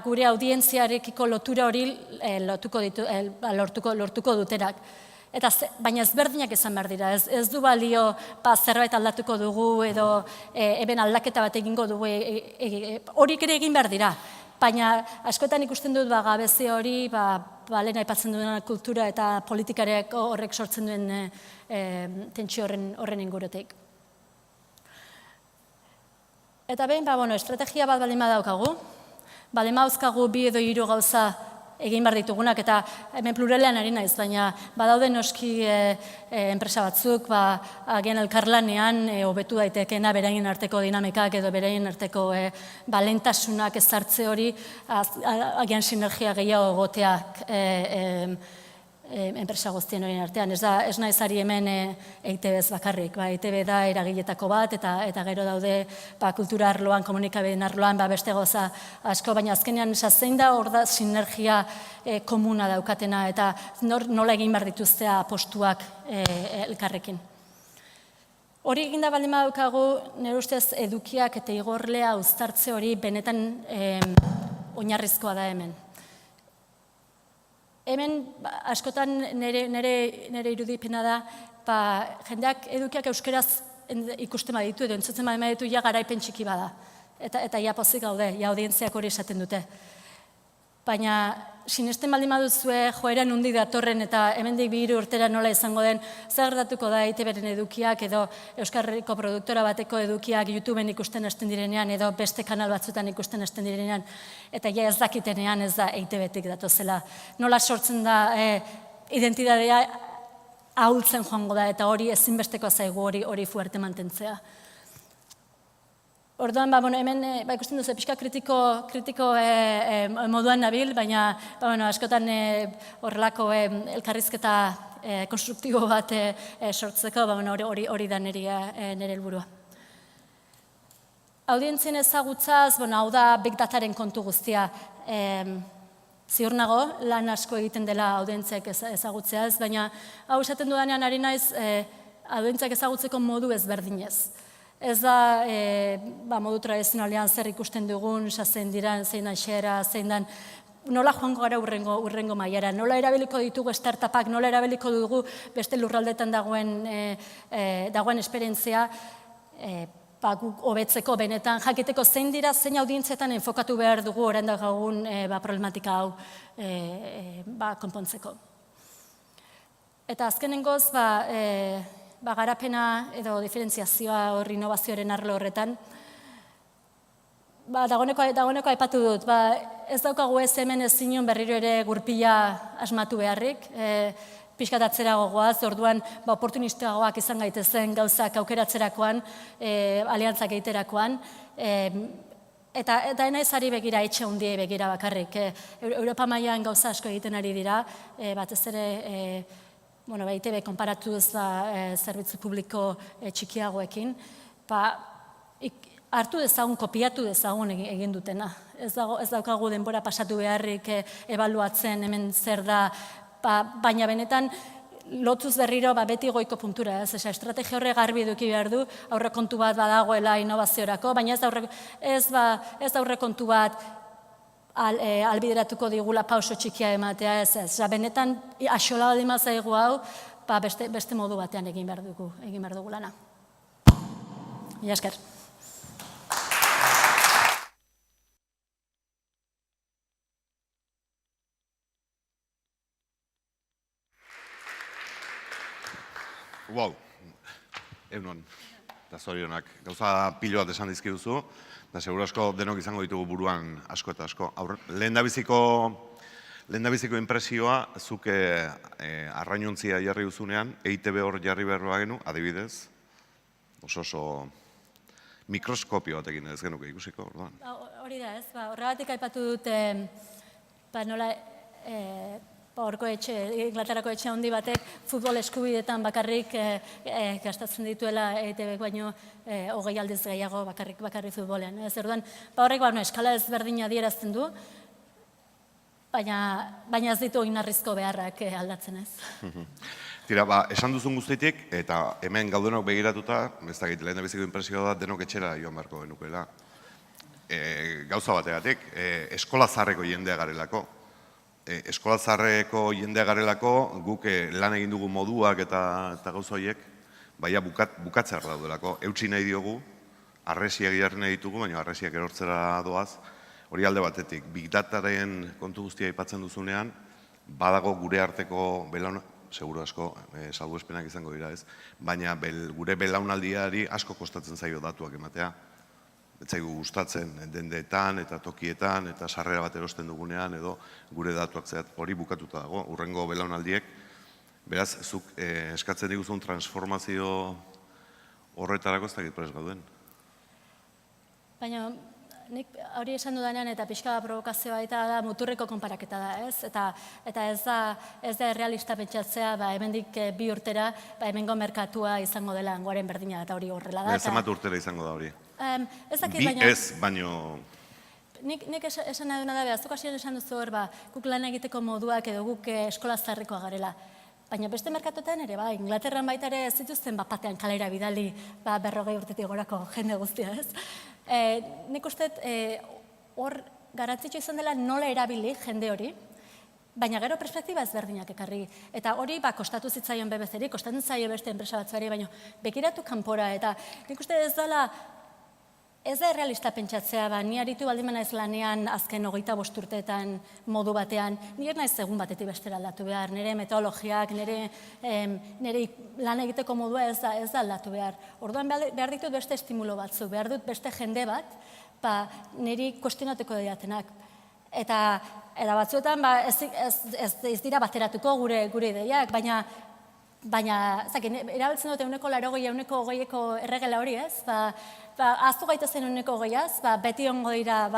Speaker 2: gure audientziarekiko lotura hori lortuko dutenak. Baina ezberdinak izan behar dira, ez du balio zerbait aldatuko dugu edo eben aldaketa bat egingo dugu, horik ere egin behar dira. Baina askotan ikusten dut gabezia hori, lehen aipatzen duen kultura eta politikarek horrek sortzen duen tentsio horren ingurutik. Eta behin, estrategia bat baldin badaukagu, baldin badauzkagu 2-3 gauza egin behar ditugunak, eta hemen pluralean ari naiz, baina badaude noski enpresa batzuk, agian elkarlanean hobetu daitekeena beraien arteko dinamikak edo beraien arteko lehentasunak ezartze hori, agian sinergia gehiago egoteak enpresa guztien horien artean. Ez naiz ari hemen EITB-ez bakarrik. EITB da eragiletako bat, eta gero daude kultura arloan, komunikabideen arloan, beste gauza asko, baina azkenean zein da hor da sinergia komuna daukatena, eta nola egin behar dituztea apostuak elkarrekin. Hori eginda baldin badaukagu, nire ustez edukiak eta igorlea uztartze hori benetan oinarrizkoa da hemen. Hemen, askotan nire irudipena da, jendeak edukiak euskeraz ikusten baditu edo entzutzen baditu ja garaipen txiki bada. Eta ja pozik gaude, ja audientziak hori esaten dute. Baina, sinesten baldin baduzue joera nundi datorren eta hemendik 2 urtera nola izango den, zer gertatuko da EITB-ren edukiak edo Euskal Herriko produktora bateko edukiak YouTubeen ikusten hasten direnean edo beste kanal batzutan ikusten hasten direnean, eta ja ez dakitenean ez da EITB-tik datozela. Nola sortzen da identitatea ahultzen joango da, eta hori ezinbesteko zaigu hori fuerte mantentzea. Orduan, hemen ikusten duzu, pixka kritiko moduan nabil, baina askotan horrelako elkarrizketa konstruktibo bat sortzeko, hori da nire helburua. Audientzien ezagutzaz, hau da Big Dataren kontu guztia. Ziur nago, lan asko egiten dela audientziak ezagutzeaz, baina hau esaten dudanean ari naiz audientziak ezagutzeko modu ezberdinez. Ez da modu tradizionalean zer ikusten dugun, zein diran, zein dan xera, zein dan, nola joango gara urrengo mailara, nola erabiliko ditugu startupak, nola erabiliko dugu beste lurraldetan dagoen esperientzia, hobetzeko benetan, jakiteko zein dira, zein audientzietan enfokatu behar dugu orain daukagun problematika hau konpontzeko. Eta azkenengoz, garapena edo diferentziazioa hor innovazioaren arlo horretan, dagoeneko aipatu dut, ez daukagu ez hemen ez zinun berriro ere gurpila asmatu beharrik, pixkat atzerago goaz, orduan oportunistagoak izan gaitezen gauzak aukeratzerakoan, aliantzak egiterakoan, eta enaiz ari begira, etxe hundiei begira bakarrik. Europa mailan gauza asko egiten ari dira, batez ere EITB konparatuz zerbitzu publiko txikiagoekin, hartu dezagun, kopiatu dezagun egin dutena. Ez daukagu denbora pasatu beharrik ebaluatzen hemen zer da, baina benetan lotuz berriro beti goiko puntura, ez? Estrategia horre garbi eduki behar du, aurrekontu bat badagoela inovaziorako, baina ez aurrekontu bat albideratuko digula pauso txikia ematea, ez. Benetan, axola baldin bazaigu hau, beste modu batean egin behar dugu lana. Mila esker.
Speaker 3: Wow, egunon, eta zorionak. Gauza pilo bat esan dizkiduzu, eta seguru asko denok izango ditugu buruan asko eta asko. Lehendabiziko impresioa, zuke arrainontzia jarri duzunean, EITB hor jarri behar bagenu, adibidez, oso mikroskopio batekin ez genuke ikusiko, orduan.
Speaker 2: Hori da ez, horregatik aipatu dut, nola, horko etxe, Inglaterrako etxe handi batek futbol eskubidetan bakarrik gastatzen dituela EITBek baino 20 aldiz gehiago bakarrik futbolean. Orduan, horrek eskala ezberdina adierazten du, baina ez ditu oinarrizko beharrak aldatzen ez.
Speaker 3: Tira, esan duzun guztitik, eta hemen gaudenok begiratuta, ez dakit, lehendabiziko impresioa da denok etxera joan beharko genukela. Gauza bategatik, eskola zaharreko jendea garelako. Eskola zaharreko jendea garelako, guk lan egin dugu moduak eta gauza horiek, baina bukatzear daudelako. Eutsi nahi diogu, arresiak jarri nahi ditugu, baina arresiak erortzera doaz. Hori alde batetik, Big Dataren kontu guztia aipatzen duzunean, badago gure arteko seguru asko, salbuespenak izango dira ez, baina gure belaunaldiari asko kostatzen zaio datuak ematea. Etzaigu gustatzen dendetan eta tokietan eta sarrera bat erosten dugunean edo gure datuak zehat hori bukatuta dago, urrengo belaunaldiek. Beraz, zuk eskatzen diguzun transformazio horretarako ez dakit prest gauden.
Speaker 2: Baina, nik hori esan dudanean eta pixka provokazioa eta da muturreko konparaketa da, ez? Eta ez da errealista pentsatzea, hemendik 2 urtera, hemengo merkatua izango dela angoaren berdina eta hori horrela da.
Speaker 3: Zenbat urtera izango da hori?
Speaker 2: Bi
Speaker 3: ez, baino...
Speaker 2: Nik esan nahi duna da, azuk hasieran esan duzu hor, guk lan egiteko moduak edo guk eskola zaharrekoa garela. Baina beste merkatuetan ere, Inglaterran baita ere ez zituzten batean kalera bidali 40 urtetik gorako jende guztia, ez? Nik uste hor garrantzitsua izan dela nola erabili jende hori, baina gero perspektiba ezberdinak ekarri. Eta hori kostatu zitzaion BBC-ri, kostatzen zaio beste enpresa batzuari, baina bekiratu kanpora. Eta nik uste ez da errealista pentsatzea, ni aritu baldin naiz lanean azken 25 urteetan modu batean, nire naiz egun batetik bestera aldatu behar, nire metodologiak, nire lan egiteko modua ez da aldatu behar. Orduan behar ditut beste estimulo batzu, behar dut beste jende bat, niri kuestionatuko diatenak. Eta batzuetan ez dira bateratuko gure ideiak, baina erabiltzen dute 80-90-eko erregela hori ez, ahaztu gaitezen 100-az, beti ongo dira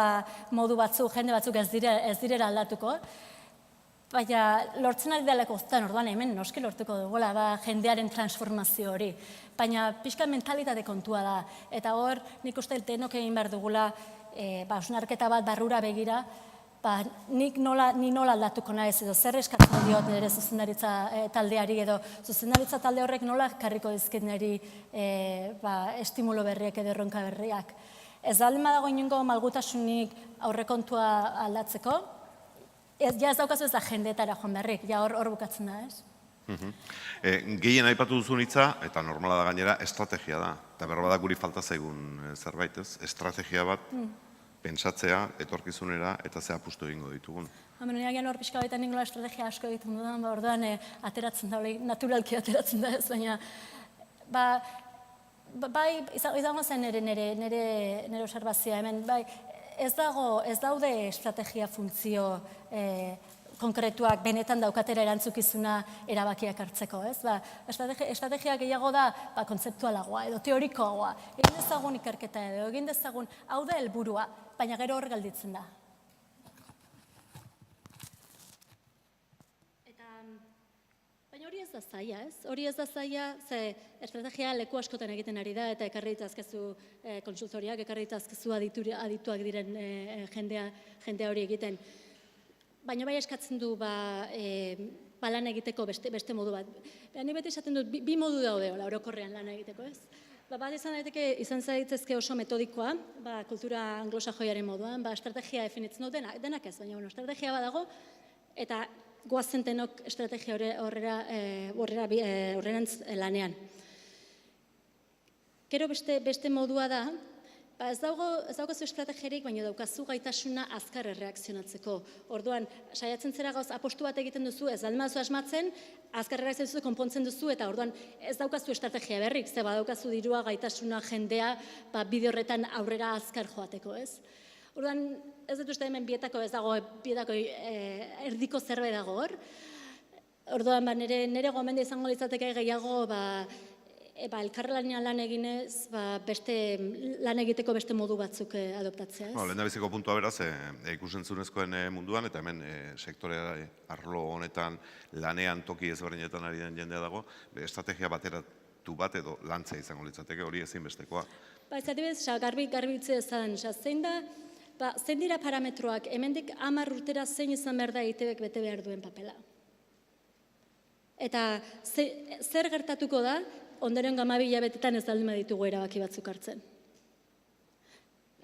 Speaker 2: modu batzuk, jende batzuk ez direla aldatuko, baina lortzen ari delako uztan, orduan hemen noski lortuko dugula jendearen transformazio hori, baina pixka mentalitate kontua da, eta hor nik uste denok egin behar dugula hausnarketa bat barrura begira, ni nola aldatuko naiz edo zer eskatzen diot nire zuzendaritza taldeari edo zuzendaritza talde horrek nola karriko dizkit niri estimulo berriak edo erronka berriak. Ez baldin badago inongo malgutasunik aurrekontua aldatzeko, ez daukazu ez da jendetara joan berrik, hor bukatzen da, ez?
Speaker 3: Gehien aipatu duzun hitza, eta normala da gainera, estrategia da. Eta berbada guri falta zaigun zerbait, ez? Estrategia bat, pentsatzea, etorkizunera, eta ze apustu egingo ditugun.
Speaker 2: Nirean hor pixka baita ningola estrategia asko egiten dudan, orduan ateratzen da, naturalki ateratzen da ez, baina izango zen nire observazioa hemen, ez daude estrategia funtzio konkretuak benetan daukatera erantzukizuna erabakiak hartzeko, ez? Estrategia gehiago da kontzeptualagoa edo teorikoagoa. Egin dezagun ikerketa edo, egin dezagun hau da helburua, baina gero hor gelditzen da. Baina hori ez da zaila, ez? Hori ez da zaila, ze estrategia leku askotan egiten ari da, eta ekarri ditazkezu konsultoriak, ekarri ditazkezu adituak diren jendea hori egiten. baina bai eskatzen du lan egiteko beste modu bat. Ni beti esaten dut, bi modu daude orokorrean lan egiteko, ez? Bat izan zaitzezke oso metodikoa, kultura anglosajoiaren moduan, estrategia definitzen dut denak ez, baina estrategia badago, eta goazen denok estrategia horrerantz lanean. Gero beste modua da, ez daukazu estrategiarik, baina daukazu gaitasuna azkar erreakzionatzeko. Orduan, saiatzen zera gauz apostu bat egiten duzu, ez almazu asmatzen, azkar erreakzionatzen konpontzen duzu, eta orduan ez daukazu estrategia berrik, ze badaukazu dirua, gaitasuna, jendea, bide horretan aurrera azkar joateko, ez? Orduan, ez dut uste hemen bietako ez dago, bietako erdiko zerbait dago hor. Orduan, nire gomendia izango litzateke gehiago, elkarlanean lan eginez, beste lan egiteko beste modu batzuk adoptatzea, ez?
Speaker 3: Lehendabiziko puntua beraz, ikusentzunezkoen munduan, eta hemen sektore arlo honetan lanean toki ezberdinetan ari den jendea dago, estrategia bateratu bat edo lantzea izango litzateke, hori ezinbestekoa.
Speaker 2: Adibidez, garbi utzi ezan, zein dira parametroak, hemendik 10 urtera zein izan behar da EITBek bete behar duen papela. Eta zer gertatuko da, ondoren 12 hilabetetan ez baldin baditugu erabaki batzuk hartzen.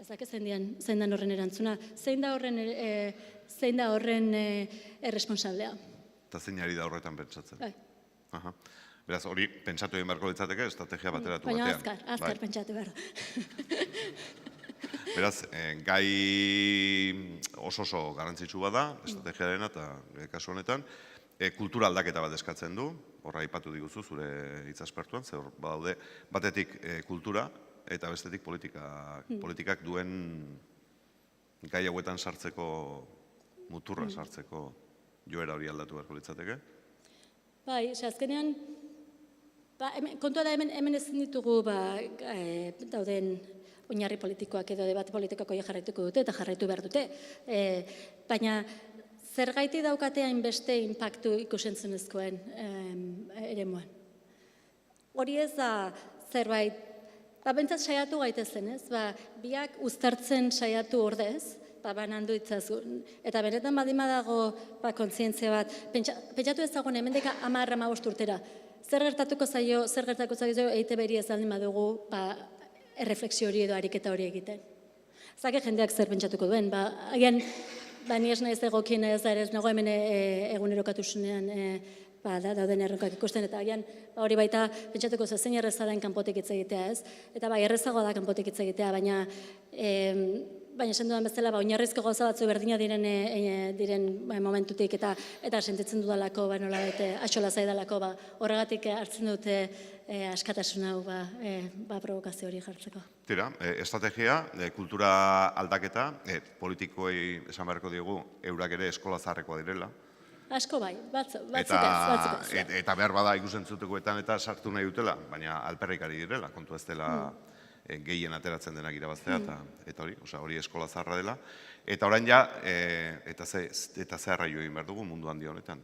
Speaker 2: Ez dakit zein da horren erantzuna, zein da horren erresponsablea.
Speaker 3: Eta zein ari da horretan pentsatzen. Beraz, hori pentsatu egin beharko litzateke, estrategia bateratu batean.
Speaker 2: Baina azkar pentsatu behar.
Speaker 3: Beraz, gai oso garrantzitsu bada, estrategiarena eta kasu honetan, kultura aldaketa bat eskatzen du, horra aipatu diguzu zure hitzaspertuan, ze hor badaude batetik kultura eta bestetik politikak duen gai hauetan sartzeko, muturra sartzeko joera hori aldatu beharko litzateke.
Speaker 2: Bai, azkenean, kontua da hemen ezin ditugu dauden oinarri politikoak edo debate politikoak jarraituko dute eta jarraitu behar dute. Baina, zergaiti daukatea hainbeste inpaktu ikusentzunezkoen eremuan. Hori ez da zerbait, bentsat saiatu gaitezen, ez? Biak uztartzen saiatu ordez, banandu itzazun. Eta benetan badima dago kontzientzia bat, pentsatu ez dagoen hemendik 10-15 urtera. Zer gertatuko zaio EITB-ri ez aldin badugu erreflexio hori edo ariketa hori egiten. Zake jendeak zer pentsatuko duen, agian ni ez naiz egokien ez da ere ez nago hemen egunerokatusunean dauden erronkak ikusten, eta agian hori baita pentsatuko zein erreza da kanpotik hitz egitea, ez? Eta errezagoa da kanpotik hitz egitea, baina esan dudan bezala, oinarrizko gauza batzu berdina diren momentutik, eta sentitzen dudalako, nola baite, axola zaidalako, horregatik hartzen dute askatasun hau provokazio hori jartzeko.
Speaker 3: Tira, estrategia, kultura aldaketa, politikoei esan beharko diogu, eurak ere eskola zaharrekoa direla.
Speaker 2: Asko bai, batzuk ez.
Speaker 3: Eta behar bada ikusentzutekoetan eta sartu nahi dutela, baina alperrikari direla, kontu ez dela gehien ateratzen denak irabaztea, eta hori eskola zaharra dela. Eta orain ja, eta zeharra joa egin behar dugu mundu handi honetan.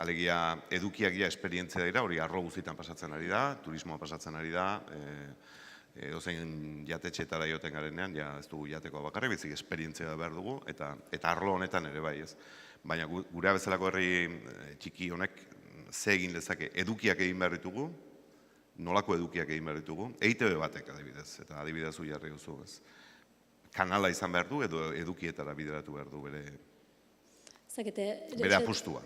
Speaker 3: Alegia, edukiak ja esperientzia dira, hori arlo guztietan pasatzen ari da, turismoa pasatzen ari da, edozein jatetxeetara joten garenean, ja ez dugu jateko bakarrik, bizik esperientzia behar dugu, eta arlo honetan ere bai, ez. Baina gure bezalako herri txiki honek ze egin lezake, edukiak egin behar ditugu, nolako edukiak egin behar ditugu, EITB batek adibidez, eta adibidez ui jarri duzu, ez. Kanala izan behar du, edo edukietara bideratu behar du bere apustua.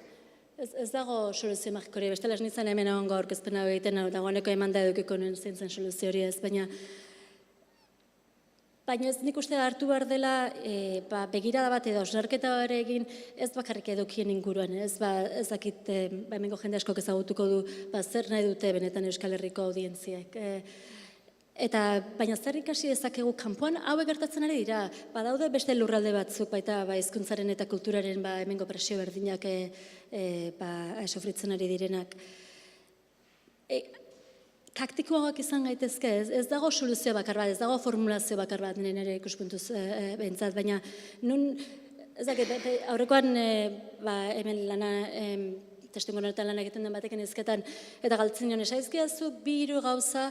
Speaker 2: Ez dago soluzio magiko hori, bestela ez nintzen hemen egon gaur aurkezpena egiten, dagoeneko eman da edukiko nuen zein zen soluzio hori ez, baina ez nik uste hartu behar dela begirada bat edo osnarketa bare egin ez bakarrik edukien inguruan, ez dakit hemengo jende askok ezagutuko du zer nahi dute benetan Euskal Herriko audientziek. Baina zer ikasi dezakegu kanpoan hauek gertatzen ari dira, badaude beste lurralde batzuk baita hizkuntzaren eta kulturaren hemengo presio berdinak sofritzen ari direnak. Taktikoak izan gaitezke, ez dago soluzio bakar bat, ez dago formulazio bakar bat nire ikuspuntuz behintzat, baina aurrekoan hemen lana, testuinguruetan lan egiten den batekin izketan, eta galtzen nion esaizkiazu, 2-3 gauza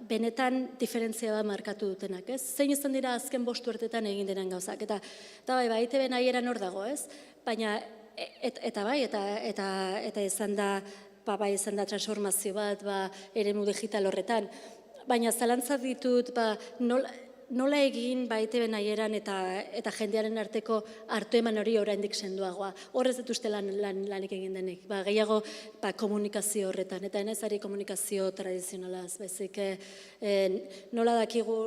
Speaker 2: benetan diferentzia bat markatu dutenak, ez? Zein izan dira azken 5 urtetan egin denen gauzak, eta EITB nahieran hor dago, ez? baina, eta izan da, bai izan da transformazio bat, eremu digital horretan, baina zalantza ditut, nola egin EITB nahieran eta jendearen arteko hartu eman hori oraindik sendoagoa. Horrez dut uste lanik egin denik. Gehiago komunikazio horretan, eta enezari komunikazio tradizionalaz. Baizik, nola dakigu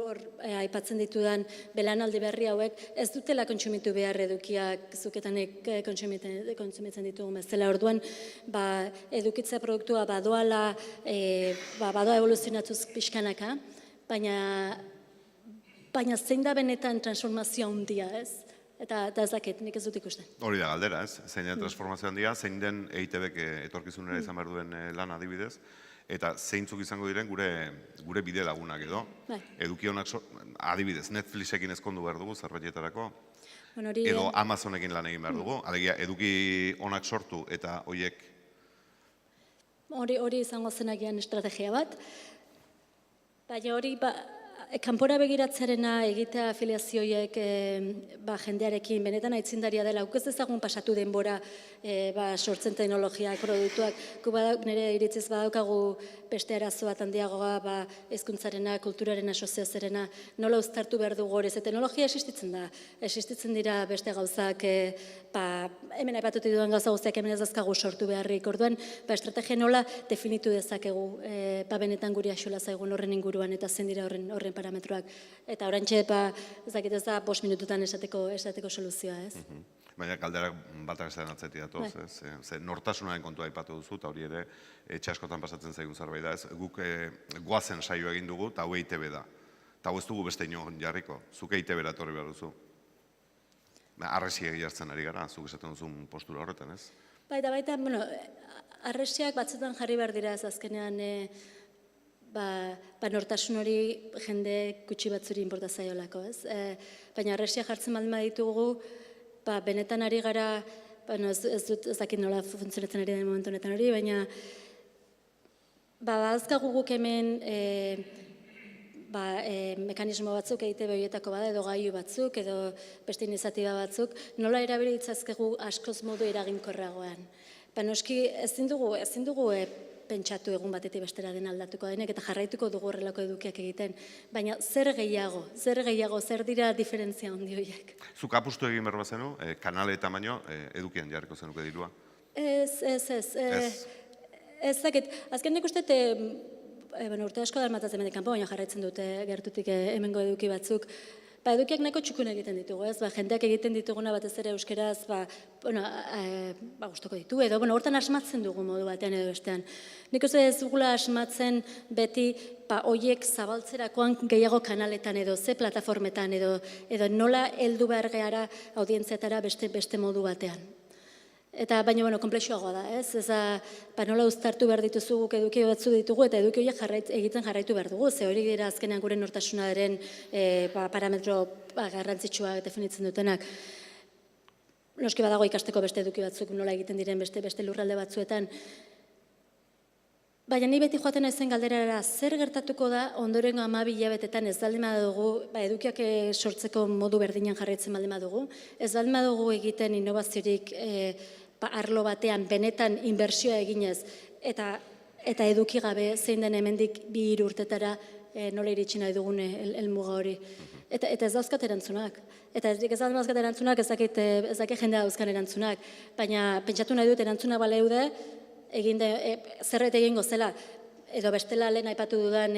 Speaker 2: aipatzen ditudan belanaldi berri hauek, ez dutela kontsumitu behar edukiak zuketanek kontsumitzen ditugu bezala. Orduan, edukitza produktua badoa evoluzionatuz pixkanaka, baina zein da benetan transformazio handia, ez? Eta ez dakit, nik ez dut ikusten.
Speaker 3: Hori da galdera, ez? Zein den transformazio handia, zein den EITBek etorkizunera izan behar duen lan adibidez, eta zeintzuk izango diren gure bide lagunak edo. Eduki honak, adibidez, Netflixekin ezkondu behar dugu zerbaitetarako, edo Amazonekin lan egin behar dugu, alegia eduki honak sortu eta horiek...
Speaker 2: Hori izango zenagian estrategia bat, baina hori... Kanpora begiratzearena egitea afiliazioiek jendearekin benetan aitzindaria dela, ez ezagun pasatu denbora sortzen teknologiak, produktuak, nire iritziz badaukagu beste arazo bat handiagoa, hezkuntzarena, kulturaren asoziazioarena, nola uztartu behar dugu hori, ze teknologia existitzen da, existitzen dira beste gauzak, hemen aipatutu duen gauza guztiak hemen ez dazkagu sortu beharrik, orduan, estrategia nola definitu dezakegu, benetan guri axola zaigun horren inguruan, eta zen dira horren parametroak. Eta orantxe, ez dakit ez da 5 minututan esateko soluzioa, ez?
Speaker 3: Baina galderak batak esan atzeti datoz, ez? Nortasunaren kontua aipatu duzu, eta hori ere, etxe askotan pasatzen zaigun zerbait da, ez? Guk goazen saio egin dugu, eta hau EITB da. Eta hau ez dugu beste inoen jarriko, zuk EITB-ra etorri behar duzu. Arresiak jartzen ari gara, zuk esaten duzun postura horretan, ez?
Speaker 2: Baita, arresiak batzutan jarri behar dira ez azkenean, nortasun hori jende gutxi batzuri inporta zaiolako, ez? Baina arresia jartzen baldin baditugu, benetan ari gara, ez dakit nola funtzionatzen ari den momentu honetan hori, baina bazkagu guk hemen mekanismo batzuk EITB horietako bada, edo gailu batzuk, edo beste iniziatiba batzuk, nola erabili ditzazkegu askoz modu eraginkorragoan. Noski ezin dugu pentsatu egun batetik bestera den aldatuko denek, eta jarraituko dugu horrelako edukiak egiten. Baina zer gehiago, zer dira diferentzia handi horiek.
Speaker 3: Zuk apustu egin behar bazenu, kanaletan baino, edukian jarriko zenuke dirua?
Speaker 2: Ez dakit. Azken nik uste, urte asko darmatatzen mendik kanpo, baina jarraitzen dute gertutik hemengo eduki batzuk. Edukiak nahiko txukun egiten ditugu, ez? Jendeak egiten dituguna batez ere euskeraz, gustoko ditu, edo, hortan asmatzen dugu modu batean edo bestean. Nik uste ez dugula asmatzen beti, horiek zabaltzerakoan gehiago kanaletan edo, ze plataformetan edo nola heldu behar gehala audientziatara beste modu batean. Eta baina, komplexuagoa da, ez? Nola uztartu behar dituzu guk eduki batzu ditugu, eta eduki horiek egiten jarraitu behar dugu, ze hori dira azkenean gure nortasunaren parametro garrantzitsua definitzen dutenak. Noski badago ikasteko beste eduki batzuk nola egiten diren beste lurralde batzuetan. Baina ni beti joaten naizen galderara, zer gertatuko da ondorengo 12 hilabetetan ez baldin badugu, edukiak sortzeko modu berdinan jarraitzen baldin badugu, ez baldin badugu egiten innovaziorik arlo batean benetan inbertsioa eginez, eta eduki gabe zein den hemendik 2 urtetara nola iritsi nahi dugun helmuga hori. Eta ez dauzkat erantzunak. Eta ez dauzkat erantzunak, ez dakit jendea dauzkan erantzunak, baina pentsatu nahi dut erantzunak baleude, zerbait egingo zela, edo bestela lehen aipatu dudan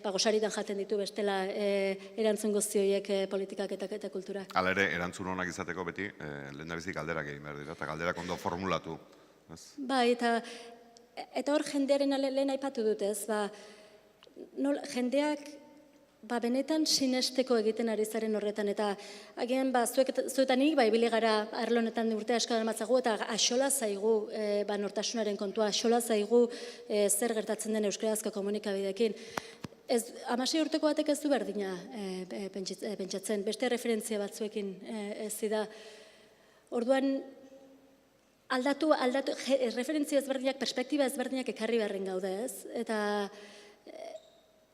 Speaker 2: gosaritan jaten ditu bestela erantzun guzti horiek politikak eta kulturak.
Speaker 3: Hala ere, erantzun honak izateko beti, lehendabizi galderak egin behar dira, eta galderak ondo formulatu.
Speaker 2: Bai, eta hor jendearen lehen aipatu dut ez, jendeak benetan sinesteko egiten ari zaren horretan, eta agian zuetanik, ibili gara arlo honetan urte asko darmatzagu, eta axola zaigu nortasunaren kontua, axola zaigu zer gertatzen den euskarazko komunikabideekin. 16 urteko batek ez du berdina pentsatzen, beste referentzia batzuekin ez da. Orduan, aldatu, referentzia ezberdinak, perspektiba ezberdinak ekarri beharren gaude ez, eta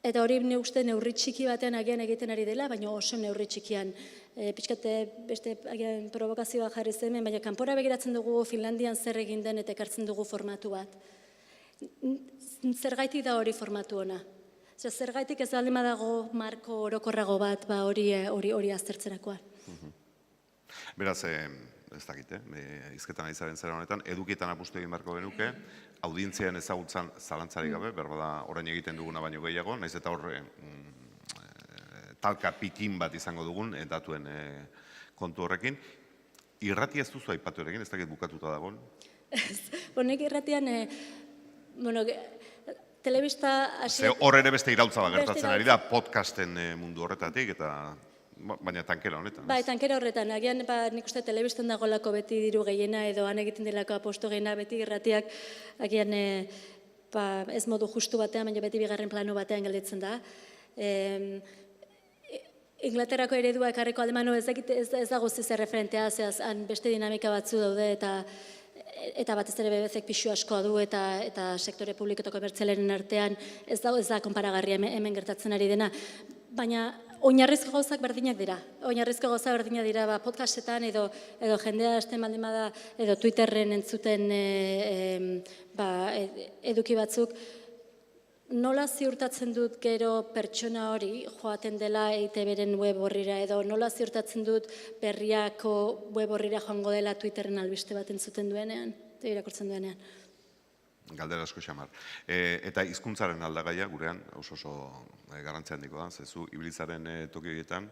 Speaker 2: Eta hori ne uste neurri txiki batean agian egiten ari dela, baina oso neurri txikian. Pixkate beste agian provokazioa jarri zen, baina kanpora begiratzen dugu Finlandian zer egin den eta ekartzen dugu formatu bat. Zergaitik da hori formatu ona? Zergaitik ez baldin badago marko orokorrago bat hori aztertzerakoan.
Speaker 3: Beraz, ez dakit, hizketan ari zaren zera honetan, edukietan apustu egin beharko genuke, audientzian ezagutzan zalantzari gabe, berbada orain egiten duguna baino gehiago, naiz eta horre talka pikin bat izango dugun, datuen kontu horrekin. Irratia ez duzu aipatu erekin, ez dakit bukatuta dagoen?
Speaker 2: Honek irratian, telebista...
Speaker 3: Hor ere beste irautza bat gertatzen ari da, podcasten mundu horretatik, eta... Baina tankera honetan.
Speaker 2: Bai, tankera horretan. Agian nik uste telebistan dagoelako beti diru gehiena edo han egiten delako aposto gehiena beti irratiak agian ez modu justu batean, baina beti bigarren plano batean gelditzen da. Inglaterrako eredua ekarriko alemano ez da guztiz erreferentea, zehaz han beste dinamika batzu daude eta batez ere BBC-ek pixu askoa du eta sektore publiko eta komertzialaren artean ez da konparagarria hemen gertatzen ari dena. Baina oinarrizko gauzak berdinak dira. Oinarrizko gauzak berdinak dira podcastetan edo jendea hasten baldin bada edo Twitterren entzuten eduki batzuk. Nola ziurtatzen dut gero pertsona hori joaten dela EITB-ren web horrira edo nola ziurtatzen dut berriako web horrira joango dela Twitterren albiste bat entzuten duenean, irakurtzen duenean.
Speaker 3: Galdera asko xamar. Eta hizkuntzaren aldagaia gurean oso garrantzia handiko da, zezu ibilizaren toki horietan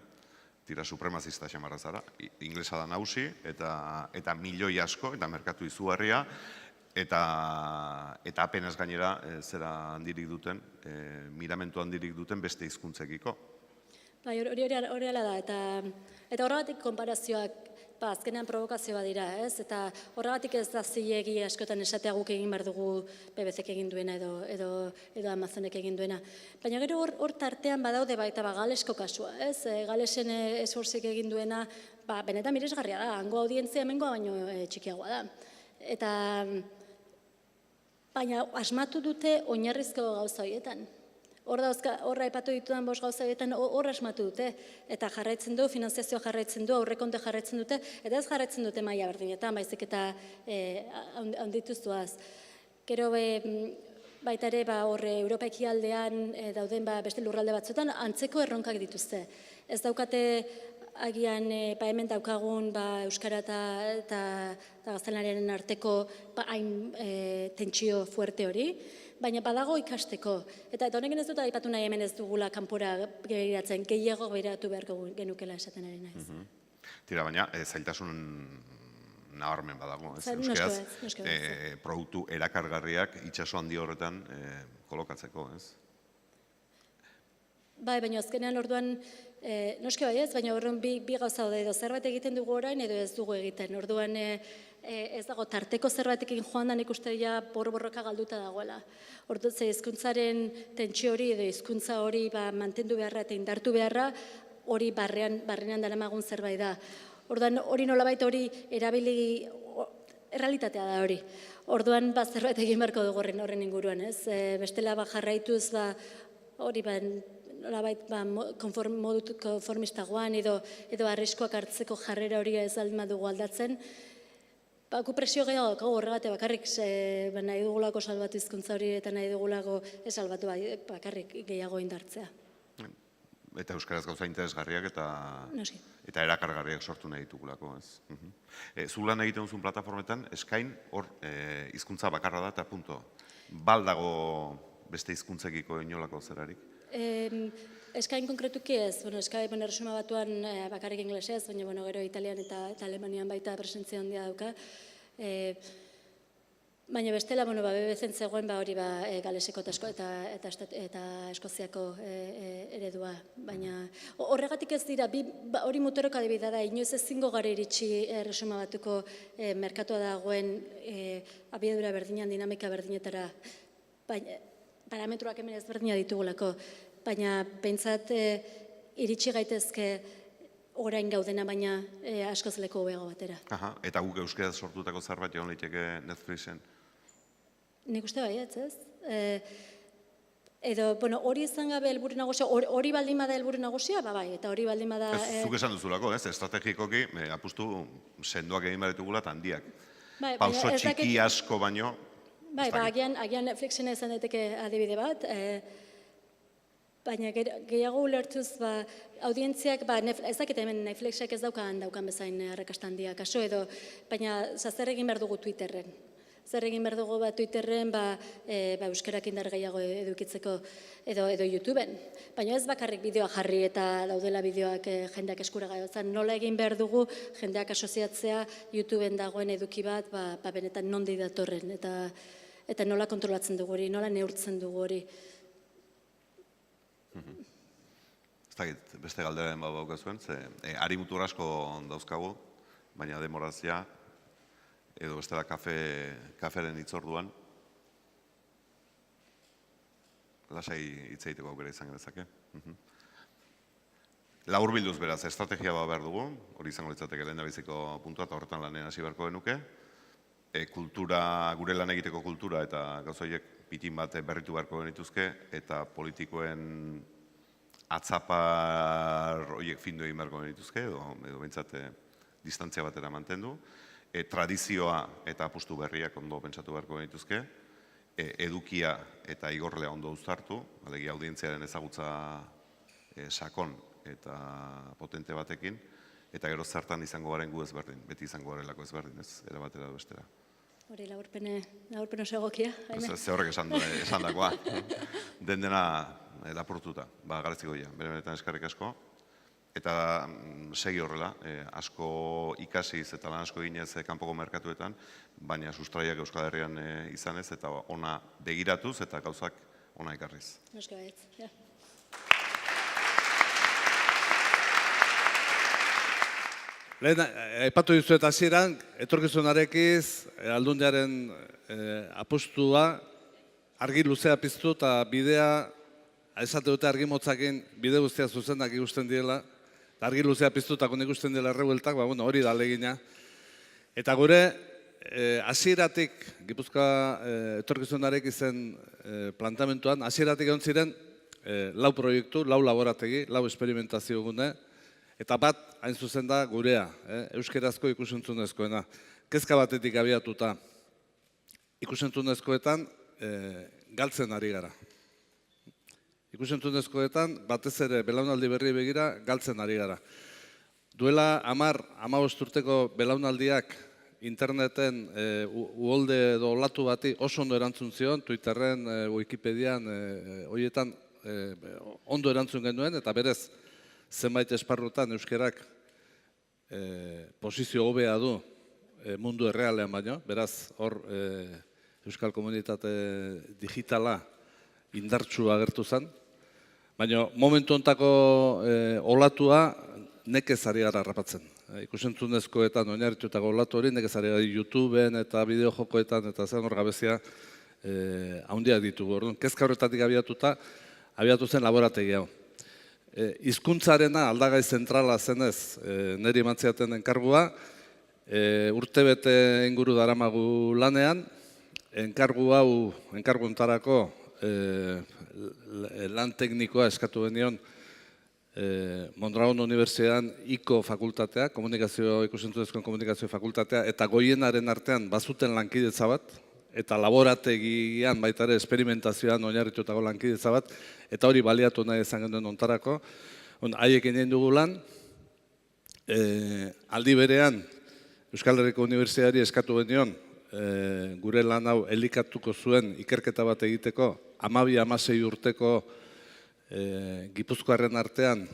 Speaker 3: tira supremazista xamarra zara, inglesa da nausi eta milioi asko eta merkatu izugarria eta apenas gainera zera handirik duten, miramentu handirik duten beste hizkuntzekiko.
Speaker 2: Hori ala da, eta horregatik konparazioak azkenean provokazioa dira, ez? Eta horregatik ez da zilegi askotan esatea guk egin behar dugu BBC-ek egin duena edo Amazonek egin duena. Baina gero hor tartean badaude baita Galesko kasua, ez? Galesen esforzik egin duena, benetan miresgarria da, hango audientzia hemengoa baino txikiagoa da. Eta baina asmatu dute oinarrizko gauza horietan. Horra aipatu ditudan 5 gauza horietan hor asmatu dute. Eta jarraitzen du, finanziazioa jarraitzen du, aurrekonte jarraitzen dute, eta ez jarraitzen dute maila berdinetan, baizik eta handituztuaz. Gero baita ere horre Europa ekialdean dauden beste lurralde batzuetan antzeko erronkak dituzte. Ez daukate agian hemen daukagun euskara eta gaztelaniaren arteko hain tentsio fuerte hori, baina badago ikasteko. Eta honekin ez dut aipatu nahi hemen ez dugula kanpora begiratzen, gehiago begiratu beharko genukela esaten ari naiz.
Speaker 3: Tira, baina zailtasun nabarmen badago, ez euskaraz, produktu erakargarriak itsaso handi horretan kolokatzeko, ez?
Speaker 2: Bai, baina azkenean orduan, noski bai ez, baina orduan bi gauza daude edo zerbait egiten dugu orain edo ez dugu egiten. Orduan ez dago tarteko zerbaitekin joan da nik uste ja borroka galduta dagoela. Orduan ze hizkuntzaren tentsio hori edo hizkuntza hori mantendu beharra eta indartu beharra hori barrenean daramagun zerbait da. Orduan hori nolabait hori erabili errealitatea da hori. Orduan zerbait egin beharko dugu horren inguruan, ez? Bestela jarraituz hori nolabait modu konformistagoan edo arriskoak hartzeko jarrera hori ez aldin badugu aldatzen. Gu presio gehiago horregate bakarrik nahi dugulako salbatu hizkuntza hori eta nahi dugulako salbatu bakarrik gehiago indartzea.
Speaker 3: Eta euskaraz gauza interesgarriak eta erakargarriak sortu nahi ditugulako, ez? Zu lan egiten duzun plataformetan, eskain hor hizkuntza bakarra da eta punto. Bal dago beste hizkuntzekiko inolako zerarik?
Speaker 2: Eskain konkretuki ez, eskain Erresuma Batuan bakarrik inglesez, baina gero Italian eta Alemanian baita presentzia handia dauka. Baina bestela, BBC-en zegoen hori galeseko eta Eskoziako eredua. Baina horregatik ez dira, hori motorok adibidea da, inoiz ezingo gara iritsi Erresuma Batuko merkatua dagoen abiadura berdinean, dinamika berdinetara. Parametroak hemen ezberdina ditugulako. Baina pentsat iritsi gaitezke orain gaudena, baina askoz leku hobeago batera.
Speaker 3: Eta guk euskaraz sortutako zerbait egon liteke Netflixen?
Speaker 2: Nik uste baietz, ez? Edo, bueno, hori izan gabe helburu nagusia, hori baldin bada helburu nagusia, bai, eta hori baldin bada...
Speaker 3: Zuk esan duzulako, estrategikoki apustu sendoak egin behar ditugula eta handiak.
Speaker 2: Bai,
Speaker 3: Pauso txiki asko baino...
Speaker 2: Bai, agian Netflixena izan daiteke adibide bat, baina gehiago ulertuz, audientziak, ez dakit hemen Netflixak ez daukan bezain arrakasta handia kaso edo, baina zer egin behar dugu Twitterren. Zer egin behar dugu Twitterren euskarak indar gehiago edukitzeko edo YouTubeen. Baina ez bakarrik bideoa jarri eta daudela bideoak jendeak eskuragai. Nola egin behar dugu jendeak asoziatzea YouTubeen dagoen eduki bat benetan nondi datorren eta nola kontrolatzen dugu hori, nola neurtzen dugu hori.
Speaker 3: Ez dakit, beste galderen bat daukazuen, ari mutur asko dauzkagu, baina demorazia, edo bestela kaferen hitzorduan. Lasai hitz egiteko aukera izan genezake. Laburbilduz beraz, estrategia bat behar dugu, hori izango litzateke lehendabiziko puntua, eta horretan lanean hasi beharko genuke. Gure lan egiteko kultura eta gauza horiek pitin bat berritu beharko genituzke, eta politikoen atzapar horiek findu egin beharko genituzke, edo behintzat distantzia batera mantendu. Tradizioa eta apustu berriak ondo pentsatu beharko genituzke, edukia eta igorlea ondo uztartu, alegia audientziaren ezagutza sakon eta potente batekin, eta gero zertan izango garen gu ezberdin, beti izango garelako ezberdin, ez, erabatera edo bestera.
Speaker 2: Hori laburpen oso egokia.
Speaker 3: Ze horrek esan dagoa, dena lapurtuta, garatziko ja, benetan eskerrik asko. Eta segi horrela, asko ikasiz eta lan asko ginez kanpoko merkatuetan, baina sustraiak Euskal Herrian izanez eta ona begiratuz eta gauzak ona ekarriz.
Speaker 2: Noski baietz, ja.
Speaker 1: Lehen, aipatu dizuet hasieran, etorkizunarekiz, Aldundiaren apustua, argi luzea piztu eta bidea, esate dute argi motzakin bide guztia zuzenak ikusten direla, argi luzea piztutako ikusten dela errebueltak, hori da ahalegina. Eta gure, hasieratik, Gipuzkoa etorkizunarek izen plantamentuan, hasieratik egon ziren 4 proiektu, 4 laborategi, 4 esperimentazio gune, eta bat, hain zuzen da, gurea, euskerazko ikusentzunezkoena. Kezka batetik abiatuta, ikusentzunezkoetan galtzen ari gara. Ikusentzunezkoetan, batez ere, belaunaldi berri begira, galtzen ari gara. Duela 10-15 urteko belaunaldiak interneten uholde edo olatu bati oso ondo erantzun zion, Twitterren, Wikipedian, horietan ondo erantzun genuen, eta berez, zenbait esparrutan euskerak posizio hobea du mundu errealean baino, beraz, hor euskal komunitate digitala indartsu agertu zen, baina momentu hontako olatua nekez ari gara harrapatzen. Ikusentzunezkoetan oinarritutako olatu hori nekez ari gara YouTubeen eta bideojokoetan eta zen hor gabezia handiak ditugu. Kezka horretatik abiatu zen laborategi hau. Hizkuntzarena aldagai zentrala zenez niri emantziaten enkargua, urtebete inguru daramagu lanean, enkargu hontarako lan teknikoa eskatu benion Mondragon Unibertsitatean IKO fakultatea, ikusentzunezkoen komunikazio fakultatea, eta goienaren artean bazuten lankidetza bat, eta laborategian baita ere esperimentazioan oinarritutako lankidetza bat, eta hori baliatu nahi izan genuen hontarako. Haiek egin dugu lan, aldi berean Euskal Herriko Unibertsitateari eskatu benion gure lan hau elikatuko zuen ikerketa bat egiteko 12-16 urteko Gipuzkoarren artean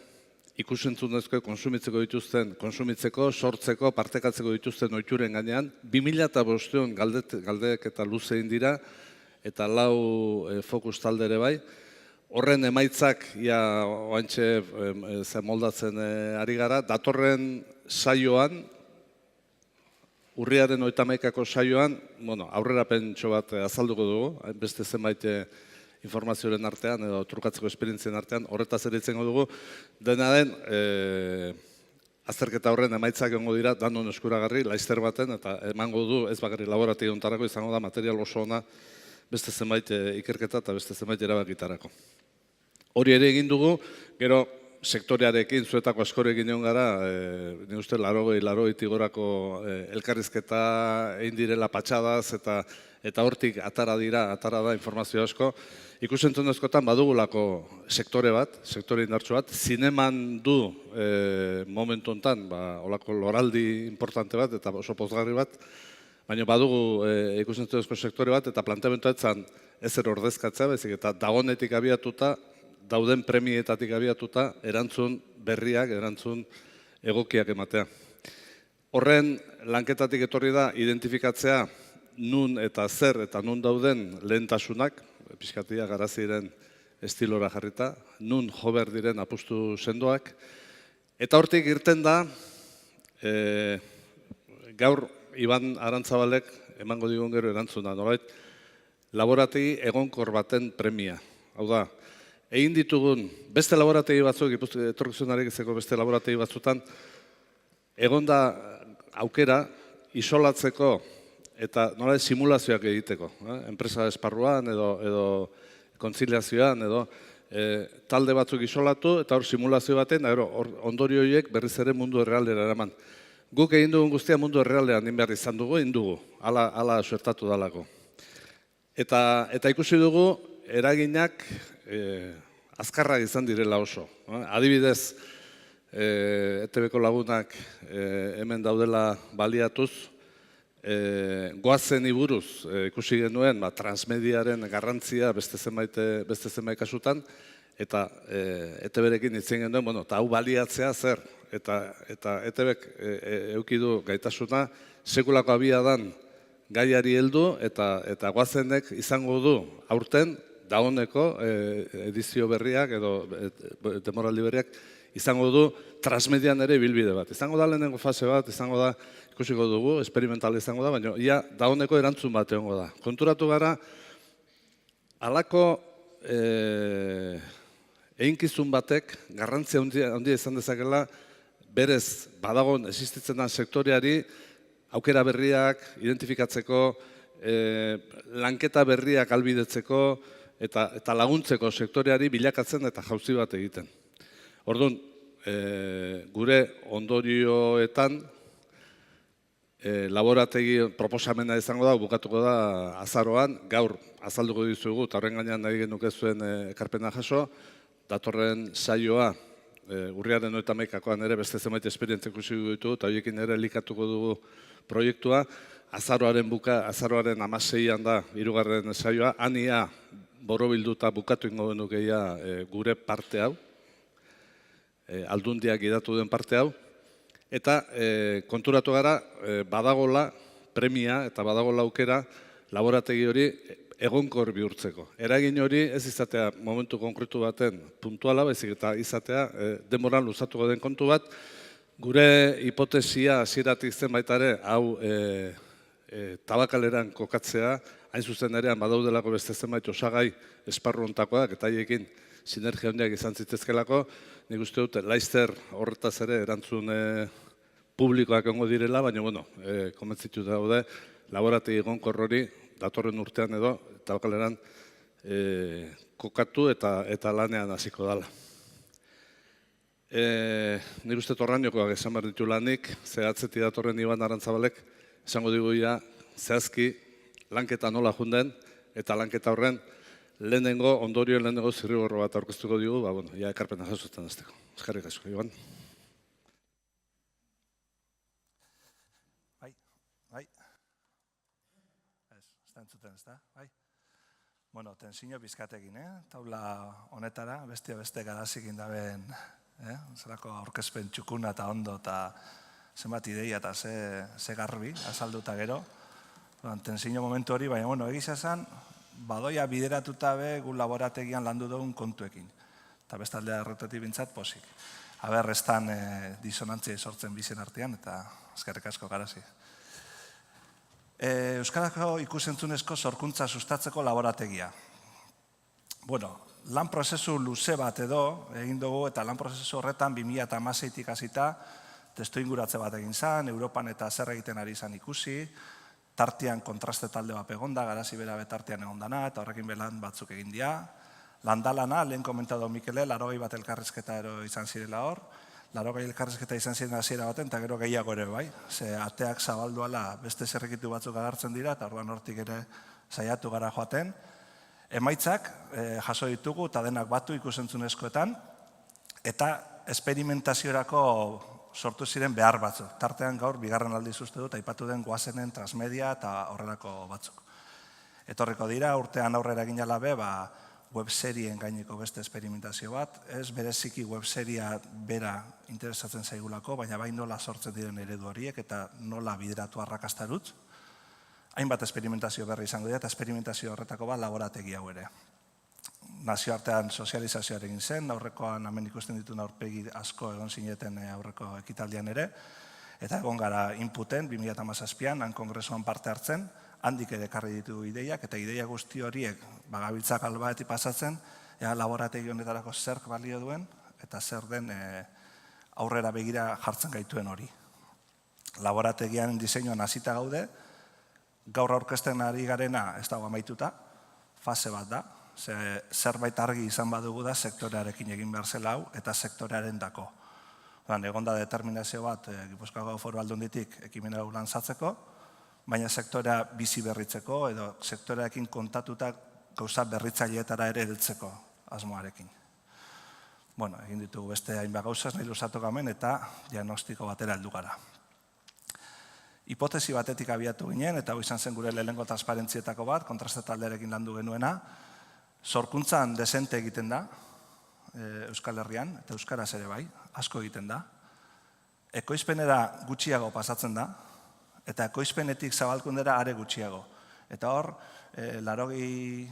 Speaker 1: ikusentzunezko konsumitzeko, sortzeko, partekatzeko dituzten ohituren gainean, 2005 galdek eta luze egin dira, eta 4 fokus talde ere bai. Horren emaitzak oantxe moldatzen ari gara. Datorren saioan, urriaren 31ko saioan, aurrerapentxo bat azalduko dugu, beste zenbait informazioaren artean edo trukatzeko esperientzien artean, horretaz ere itzengo dugu, dena den azterketa horren emaitzak egongo dira danon eskuragarri, laizter baten, eta emango du ez bakarrik laborategi hontarako izango da material oso ona beste zenbait ikerketa eta beste zenbait erabakitarako. Hori ere egin dugu, gero sektorearekin, zuetako askorekin egon gara, nik uste 80 gorako elkarrizketa egin direla patxadaz eta hortik atara da informazio asko. Ikus-entzunezkoetan badugulako sektore bat, sektore indartsu bat, zineman du momentu honetan, olako loraldi importante bat eta oso pozgarri bat, baina badugu ikus-entzunezko sektore bat eta planteamentua etzan ezer ordezkatzea, baizik eta dagonetik abiatuta, dauden premietatik abiatuta, erantzun berriak, erantzun egokiak ematea. Horren lanketatik etorri da identifikatzea nun eta zer eta nun dauden lehentasunak, pixkatia garaziren estilora jarrita, nun jo behar diren apustu sendoak, eta hortik irten da, gaur Iban Arantzabalek emango digun gero erantzuna, nolait, laborategi egonkor baten premia. Hau da, egin ditugun beste laborategi batzuk, etorkizunarek ezeko beste laborategi batzutan, egon da aukera isolatzeko eta nolait simulazioak egiteko. Enpresa esparruan edo kontziliazioan edo talde batzuk isolatu eta hor simulazio baten, ondorio horiek berriz ere mundu errealera eraman. Guk egin dugun guztia mundu errealean egin behar izan dugu, egin dugu, hala suertatu dalako. Eta ikusi dugu eraginak azkarrak izan direla oso. Adibidez, ETB-ko lagunak hemen daudela baliatuz, goazen iburuz ikusi genuen transmediaren garrantzia beste zenbait kasutan, eta ETB-rekin itzen genuen, eta hau baliatzea zer, eta ETB-ek eduki du gaitasuna, sekulako abiadan gaiari heldu, eta goazenek izango du aurten, dagoeneko edizio berriak edo demoraldi berriak izango du transmedian ere bilbide bat. Izango da lehenengo fase bat, izango da, ikusiko dugu, esperimental izango da, baina ia dagoeneko erantzun bat egongo da. Konturatu gara, halako eginkizun batek garrantzia handia izan dezakela, berez badagon existitzen den sektoreari aukera berriak identifikatzeko, lanketa berriak albidetzeko eta laguntzeko sektoreari bilakatzen eta jauzi bat egiten. Orduan, gure ondorioetan laborategi proposamena izango da, bukatuko da azaroan, gaur azalduko dizugu, eta horren gainean nahi genuke zuen ekarpena jaso, datorren saioa, urriaren 31koan ere beste zenbait esperientzia ikusi ditugu, eta horiekin ere elikatuko dugu proiektua, azaroaren 16an da, 3. saioa, ania borobilduta bukatu ingo genukeia gure parte hau, aldundiak gidatu den parte hau, eta konturatu gara badagola premia eta badagola aukera laborategi hori egonkor bihurtzeko. Eragin hori ez izatea momentu konkretu baten puntuala, baizik eta izatea denboran luzatuko den kontu bat, gure hipotesia hasieratik zen baita ere hau tabakaleran kokatzea, hain zuzen erean badaudelako beste zenbait osagai esparru hontakoak eta haiekin sinergia handiak izan zitezkelako, nik uste dut laizter horretaz ere erantzun publikoak egongo direla, baina konbentzitu daude laborategi egonkor hori datorren urtean edo tabakaleran kokatu eta lanean hasiko dela. Nik uste torrainokoak esan behar ditu lanik, zehatzetik datorren Iban Arantzabalek, esango digu zehazki lanketa nola junden, eta lanketa horren ondorioen lehenengo zirriborro bat aurkeztuko digu, ekarpena jasotzen azteko. Eskerrik asko, Iban.
Speaker 4: Ez da entzuten, ez da? Tensio bizkatekin, taula honetara, beste garazik indaben, zelako aurkezpen txukuna eta ondo eta zenbat ideia eta ze garbi, azalduta gero. Tensio momentu hori, baina egiz esan, badoia bideratuta be gu laborategian landu dugun kontuekin. Eta bestaldea errotetik bintzat posik. Aber, ez dan disonantzia sortzen bizen artean, eta eskerrik asko garazi. Euskarako ikusentzunezko sorkuntza sustatzeko laborategia. Lan prozesu luze bat edo egin dugu, eta lan prozesu horretan 2016tik hasita testu inguratze bat egin zan, Europan eta zer egiten ari zan ikusi, tartean kontraste talde bat egonda, garazi bera betartean egondana, eta horrekin belan batzuk egin dira. Landalana, lehen komentado Mikele, 80 bat elkarrizketa ero izan zirela hor, 80 elkarrizketa izan ziren hasiera baten, eta gero gehiago ere bai. Ze ateak zabalduala beste zerrikitu batzuk agertzen dira, eta orduan hortik ere saiatu gara joaten. Emaitzak jaso ditugu, eta denak batu ikusentzunezkoetan, eta esperimentaziorako sortu ziren behar batzuk. Tartean gaur, bigarren aldiz uste dut, aipatu den goazenen transmedia eta horrelako batzuk. Etorriko dira, urtean aurrera egin jalabe, webserien gaineko beste esperimentazio bat, ez bereziki webseria bera interesatzen zaigulako, baina bai nola sortzen diren eredu horiek eta nola bideratu arrakastarutz. Hainbat esperimentazio berri izango dira, eta esperimentazio horretako bat laborategi hau ere. Nazioartean sozializazioarekin zen, aurrekoan hemen ikusten dituen aurpegi asko egon zineten aurreko ekitaldian ere, eta egon gara inputen, 2017an, han kongresuan parte hartzen, handik ere ekarri ditu ideiak, eta ideia guzti horiek gabiltzak albaetik pasatzen, laborategi honetarako zer balio duen, eta zer den aurrera begira jartzen gaituen hori. Laborategian diseinuan hasita gaude, gaur aurkezten ari garena ez dago amaituta, fase bat da, zerbait argi izan badugu da sektorearekin egin behar zela hau, eta sektorearen dako. Egon da determinazio bat, Gipuzkoako Foru Aldunditik ekimena hau lantzatzeko, baina sektorea bizi berritzeko edo sektorearekin kontatuta gauza berritzaileetara ere heltzeko asmoarekin. Egin ditugu beste hainbat gauzaz nahi luzatu gamen eta diagnostiko batera heldu gara. Hipotesi batetik abiatu ginen, eta hau izan zen gure lehenengo transparentzietako bat, kontraste taldearekin landu genuena, sorkuntzan desente egiten da Euskal Herrian, eta Euskaraz ere bai, asko egiten da. Ekoizpenera gutxiago pasatzen da, eta ekoizpenetik zabalkundera are gutxiago. Eta hor, 80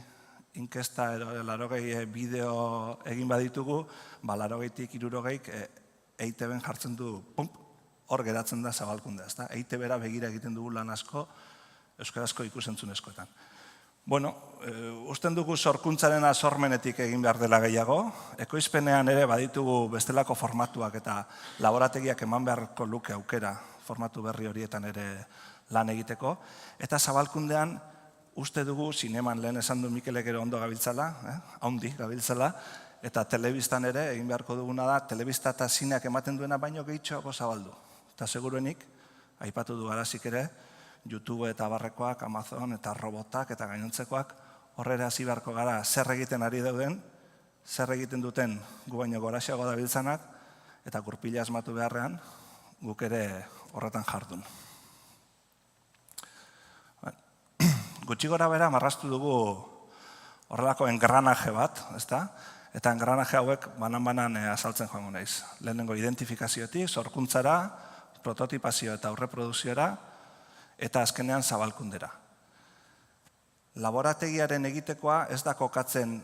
Speaker 4: inkesta edo 80 bideo egin baditugu, 80tik 60 EITB-en jartzen du, hor geratzen da zabalkundea. EITB-era begira egiten dugu lan asko euskarazko ikusentzunezkoetan. Usten dugu sorkuntzaren sormenetik egin behar dela gehiago, ekoizpenean ere baditugu bestelako formatuak eta laborategiak eman beharko luke aukera formatu berri horietan ere lan egiteko, eta zabalkundean uste dugu zineman lehen esan du Mikelek ere ondo gabiltzala, haundi gabiltzala, eta telebistan ere egin beharko duguna da, telebista eta zineak ematen duena baino gehitxoago zabaldu. Eta seguruenik, aipatu du garazik ere, YouTube eta barrekoak, Amazon eta robotak eta gainontzekoak horrera hasi beharko gara zer egiten ari dauden, zer egiten duten gu baino goraxeago dabiltzanak, eta gurpila asmatu beharrean guk ere horretan jardun. Gutxi gora bera marraztu dugu horrelako engranaje bat, eta engranaje hauek banan-banan azaltzen joango naiz. Lehenengo identifikaziotik, sorkuntzara, prototipazio eta aurreprodukziora, eta azkenean zabalkundera. Laborategiaren egitekoa ez da kokatzen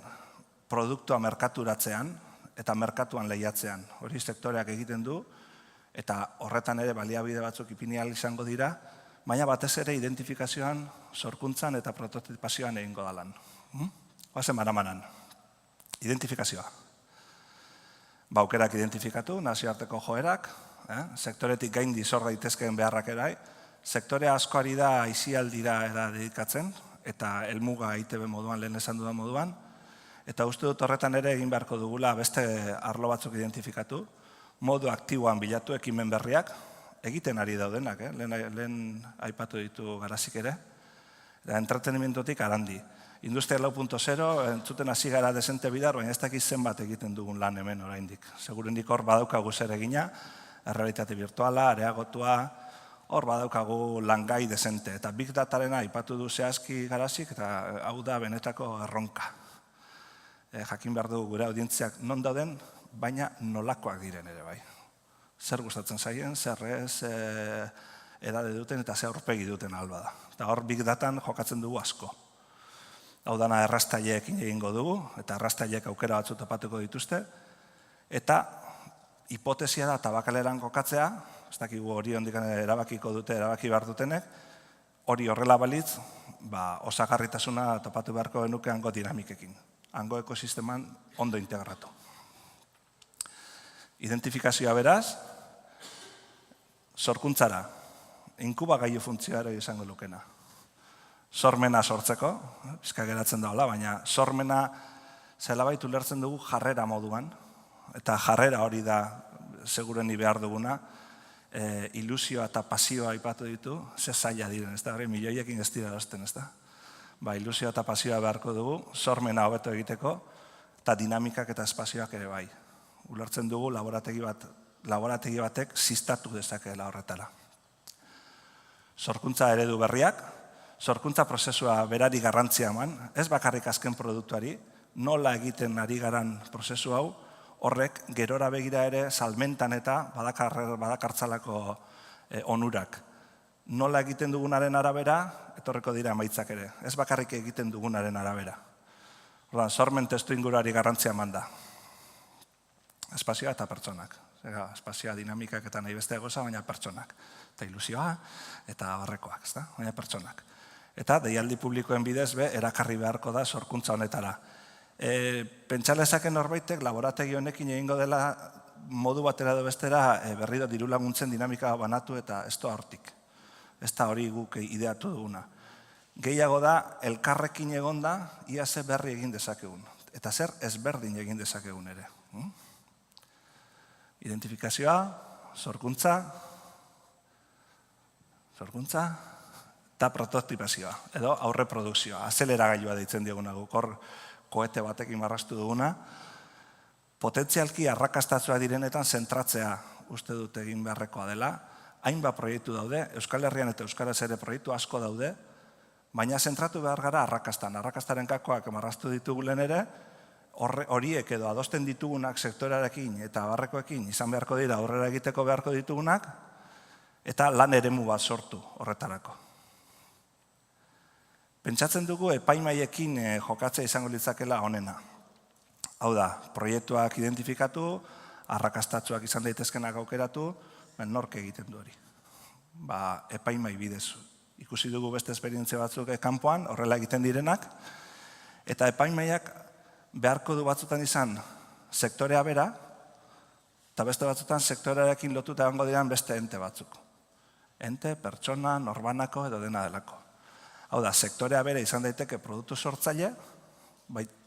Speaker 4: produktua merkaturatzean eta merkatuan lehiatzean. Hori sektoreak egiten du, eta horretan ere baliabide batzuk ipini ahal izango dira, baina batez ere identifikazioan, sorkuntzan eta prototipazioan egingo da lan. Oazen baramanan. Identifikazioa. Aukerak identifikatu, nazioarteko joerak, sektoretik gaindi zor daitezkeen beharrak erai, sektorea asko ari da aisialdira dedikatzen, eta helmuga EITB moduan, lehen esan dudan moduan, eta uste dut horretan ere egin beharko dugula beste arlo batzuk identifikatu, modu aktiboan bilatu ekimen berriak, egiten ari daudenak, lehen aipatu ditu garazik ere, entretenimentotik arandi. Industria 4.0, entzuten hasi gara desente bidar, baina ez dakiz zenbat egiten dugun lan hemen oraindik. Segurendik hor badaukagu zer egina, errealitate virtuala, areagotua, hor badaukagu langai desente. Eta Big Datarena aipatu du zehazki garazik, eta hau da benetako erronka. Jakin behar dugu gure audientziak non dauden, baina nolakoak diren ere bai. Zer gustatzen zaien, zer ez edade duten eta zer aurpegi duten alba da. Eta hor Big Datan jokatzen dugu asko. Hau dana errastaileekin egingo dugu, eta errastaileek aukera batzu topatuko dituzte, eta hipotesia da tabakaleran kokatzea, ez dakigu hori ondik erabakiko dute, erabaki behar dutenek, hori horrela balitz, osagarritasuna topatu beharko genuke hango dinamikekin, hango ekosisteman ondo integratu. Identifikazioa beraz, sorkuntzara, inkubagailu funtzioa ere izango lukena. sormena sortzeko, bizka geratzen da hola, baina sormena zelabait ulertzen dugu jarrera moduan, eta jarrera hori da segureni behar duguna, ilusioa eta pasioa aipatu ditu, ze zaila diren, ez da, milioiekin ez dira erosten, ez da. Ilusioa eta pasioa beharko dugu, sormena hobeto egiteko, eta dinamikak eta espazioak ere bai. Ulertzen dugu laborategi batek ziztatu dezakeela horretara. Sorkuntza eredu berriak, sorkuntza prozesua berari garrantzia eman, ez bakarrik azken produktuari, nola egiten ari garan prozesu hau, horrek gerora begira ere salmentan eta badakartzalako onurak. Nola egiten dugunaren arabera, etorreko dira emaitzak ere. Ez bakarrik egiten dugunaren arabera. Orduan, sormen testu inguruari garrantzia eman da. Espazioa eta pertsonak. Espazioa dinamikak eta nahi beste egoza, baina pertsonak. Eta ilusioa eta barrekoak, ez da? Baina pertsonak. Eta deialdi publikoen bidez erakarri beharko da sorkuntza honetara. Pentsalezaken norbaitek laborategi honekin egingo dela modu batera edo bestera berriro diru laguntzen dinamika banatu eta ez da hortik. Ez da hori guk ideatu duguna. Gehiago da, elkarrekin egonda, ia ze berri egin dezakegun. Eta zer ezberdin egin dezakegun ere. Identifikazioa, sorkuntza, eta prototipazioa, edo aurreprodukzioa, azeleragailua deitzen dioguna guk, hor koete batekin marrastu duguna, potentzialki arrakastatzua direnetan zentratzea uste dut egin beharrekoa dela, hainbat proiektu daude, Euskal Herrian eta Euskaraz ere proiektu asko daude, baina zentratu behar gara arrakastan. Arrakastaren kakoak marraztu ditugu lehen ere, horiek edo adosten ditugunak sektorearekin eta barrekoekin izan beharko dira aurrera egiteko beharko ditugunak, eta lan eremu bat sortu horretarako. Pentsatzen dugu epaimaiekin jokatzea izango litzakela honena. Hau da, proiektuak identifikatu, arrakastatzuak izan daitezkenak aukeratu, nork egiten du hori. Epaimai bidez. Ikusi dugu beste esperientzia batzuk kanpoan, horrela egiten direnak, eta epaimaiak beharko du batzutan izan sektorea bera, eta beste batzutan sektorearekin lotuta egongo diran beste ente batzuk. Ente, pertsona, norbanako edo dena delako. Hau da, sektorea bera izan daiteke produktu sortzaile,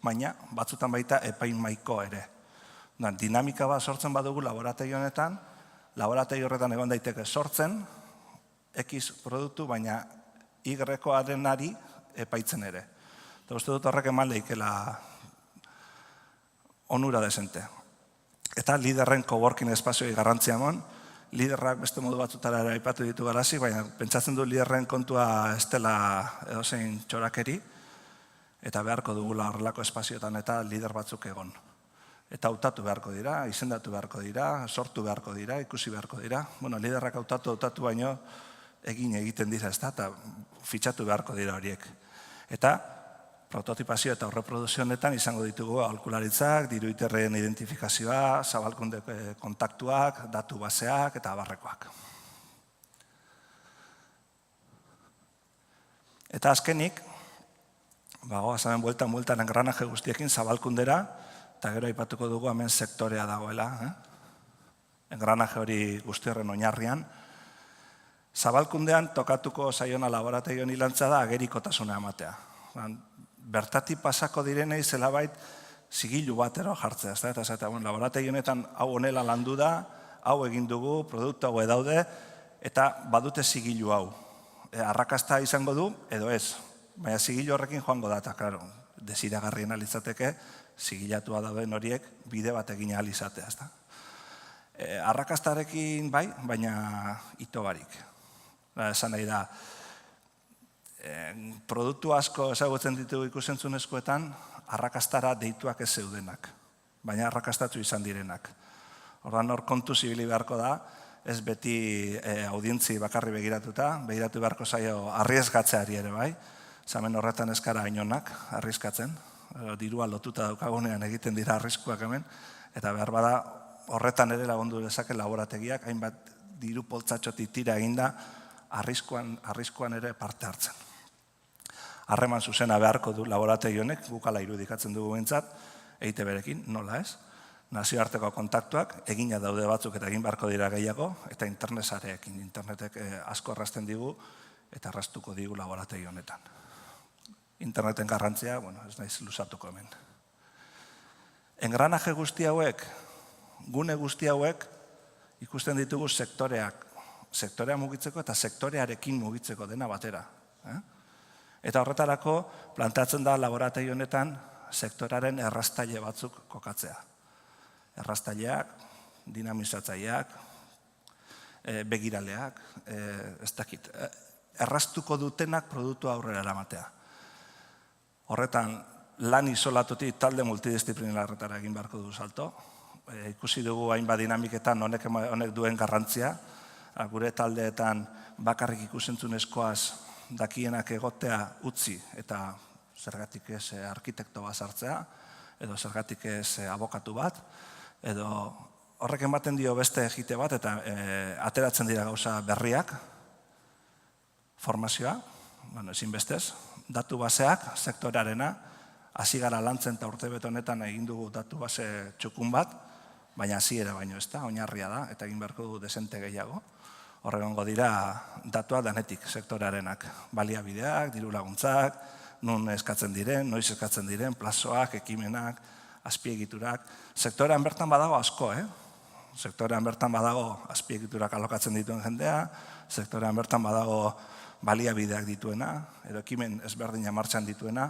Speaker 4: baina batzutan baita epaimaiko ere. Dinamika bat sortzen badugu laborategi honetan, laborategi horretan egon daiteke sortzen, X produktu, baina Y-arenari epaitzen ere. Eta uste dut horrek eman lehikela onura desente. Eta liderren coworking espazioi garrantzia emon, liderrak beste modu batzutara ere aipatu ditu garazi, baina pentsatzen du liderren kontua ez dela edozein txorakeri, eta beharko dugula horrelako espazioetan eta lider batzuk egon. Eta hautatu beharko dira, izendatu beharko dira, sortu beharko dira, ikusi beharko dira. Liderrak hautatu baino egiten dira, ez da, eta fitxatu beharko dira horiek. Eta prototipazio eta aurreprodukzionetan izango ditugu aholkularitzak, diru-iterren identifikazioa, zabalkunde kontaktuak, datu baseak eta abarrekoak. Eta azkenik, goazen bueltan engranaje guztiekin zabalkundera, eta gero aipatuko dugu hemen sektorea dagoela, engranaje hori guzti horren oinarrian. Zabalkundean tokatuko zaiona laborategion hilantza da agerikotasuna ematea. Bertatik pasako direnei zelabait zigilu batero jartzea. Eta laborategi honetan hau honela landu da, hau egin dugu, produktu hau edaude, eta badute zigilu hau. Arrakasta izango du, edo ez. Baina zigilu horrekin joango da, eta klaro, desiragarrien alitzateke, zigilatua dauden horiek bide bat egin alizatea. Arrakastarekin bai, baina ito barik. Esan nahi da, produktu asko ezagutzen ditugu ikusentzunezkoetan, arrakastara deituak ez zeudenak, baina arrakastatu izan direnak. Orduan hor kontu zibili beharko da, ez beti audientzi bakarri begiratu beharko zaio arriesgatzeari ere bai, zamen horretan eskara inonak arrieskatzen, dirua lotuta daukagunean egiten dira arriskuak hemen, eta behar bada horretan ere lagundu dezake laborategiak, hainbat diru poltsatxotik tira eginda, arriskuan ere parte hartzen. Harreman zuzena beharko du laborategi honek, gukala irudikatzen dugu bintzat, EITB-rekin, nola ez? Nazioarteko kontaktuak, egina daude batzuk eta egin beharko dira gehiago, eta internet sareekin, internetek asko errazten digu eta erraztuko digu laborategi honetan. Interneten garrantzia, ez naiz luzatuko hemen. Engranaje guzti hauek, gune guzti hauek, ikusten ditugu sektorea mugitzeko eta sektorearekin mugitzeko dena batera. Eta horretarako planteatzen da laborategi honetan sektoraren erraztaile batzuk kokatzea. Erraztaileak, dinamizatzaileak, begiraleak, ez dakit, erraztuko dutenak produktu aurrera eramatea. Horretan, lan isolatutik talde multidisziplinaretara egin beharko du salto. Ikusi dugu hainbat dinamiketan honek duen garrantzia. Gure taldeetan bakarrik ikusentzunezkoaz dakienak egotea utzi eta zergatik ez arkitekto bat sartzea, edo zergatik ez abokatu bat, edo horrek ematen dio beste egite bat eta ateratzen dira gauza berriak, formazioa, ezinbestez, datu baseak, sektorearena, hasi gara lantzen eta urtebete honetan egin dugu datu base txukun bat, baina hasiera baino ez da, oinarria da, eta egin beharko du desente gehiago. Horregongo dira datua danetik sektorearenak, baliabideak, diru laguntzak, nun eskatzen diren, noiz eskatzen diren, plazoak, ekimenak, azpiegiturak. Sektorean bertan badago asko, Sektorean bertan badago azpiegiturak alokatzen dituen jendea, sektorean bertan badago baliabideak dituena, edo ekimen ezberdina martxan dituena,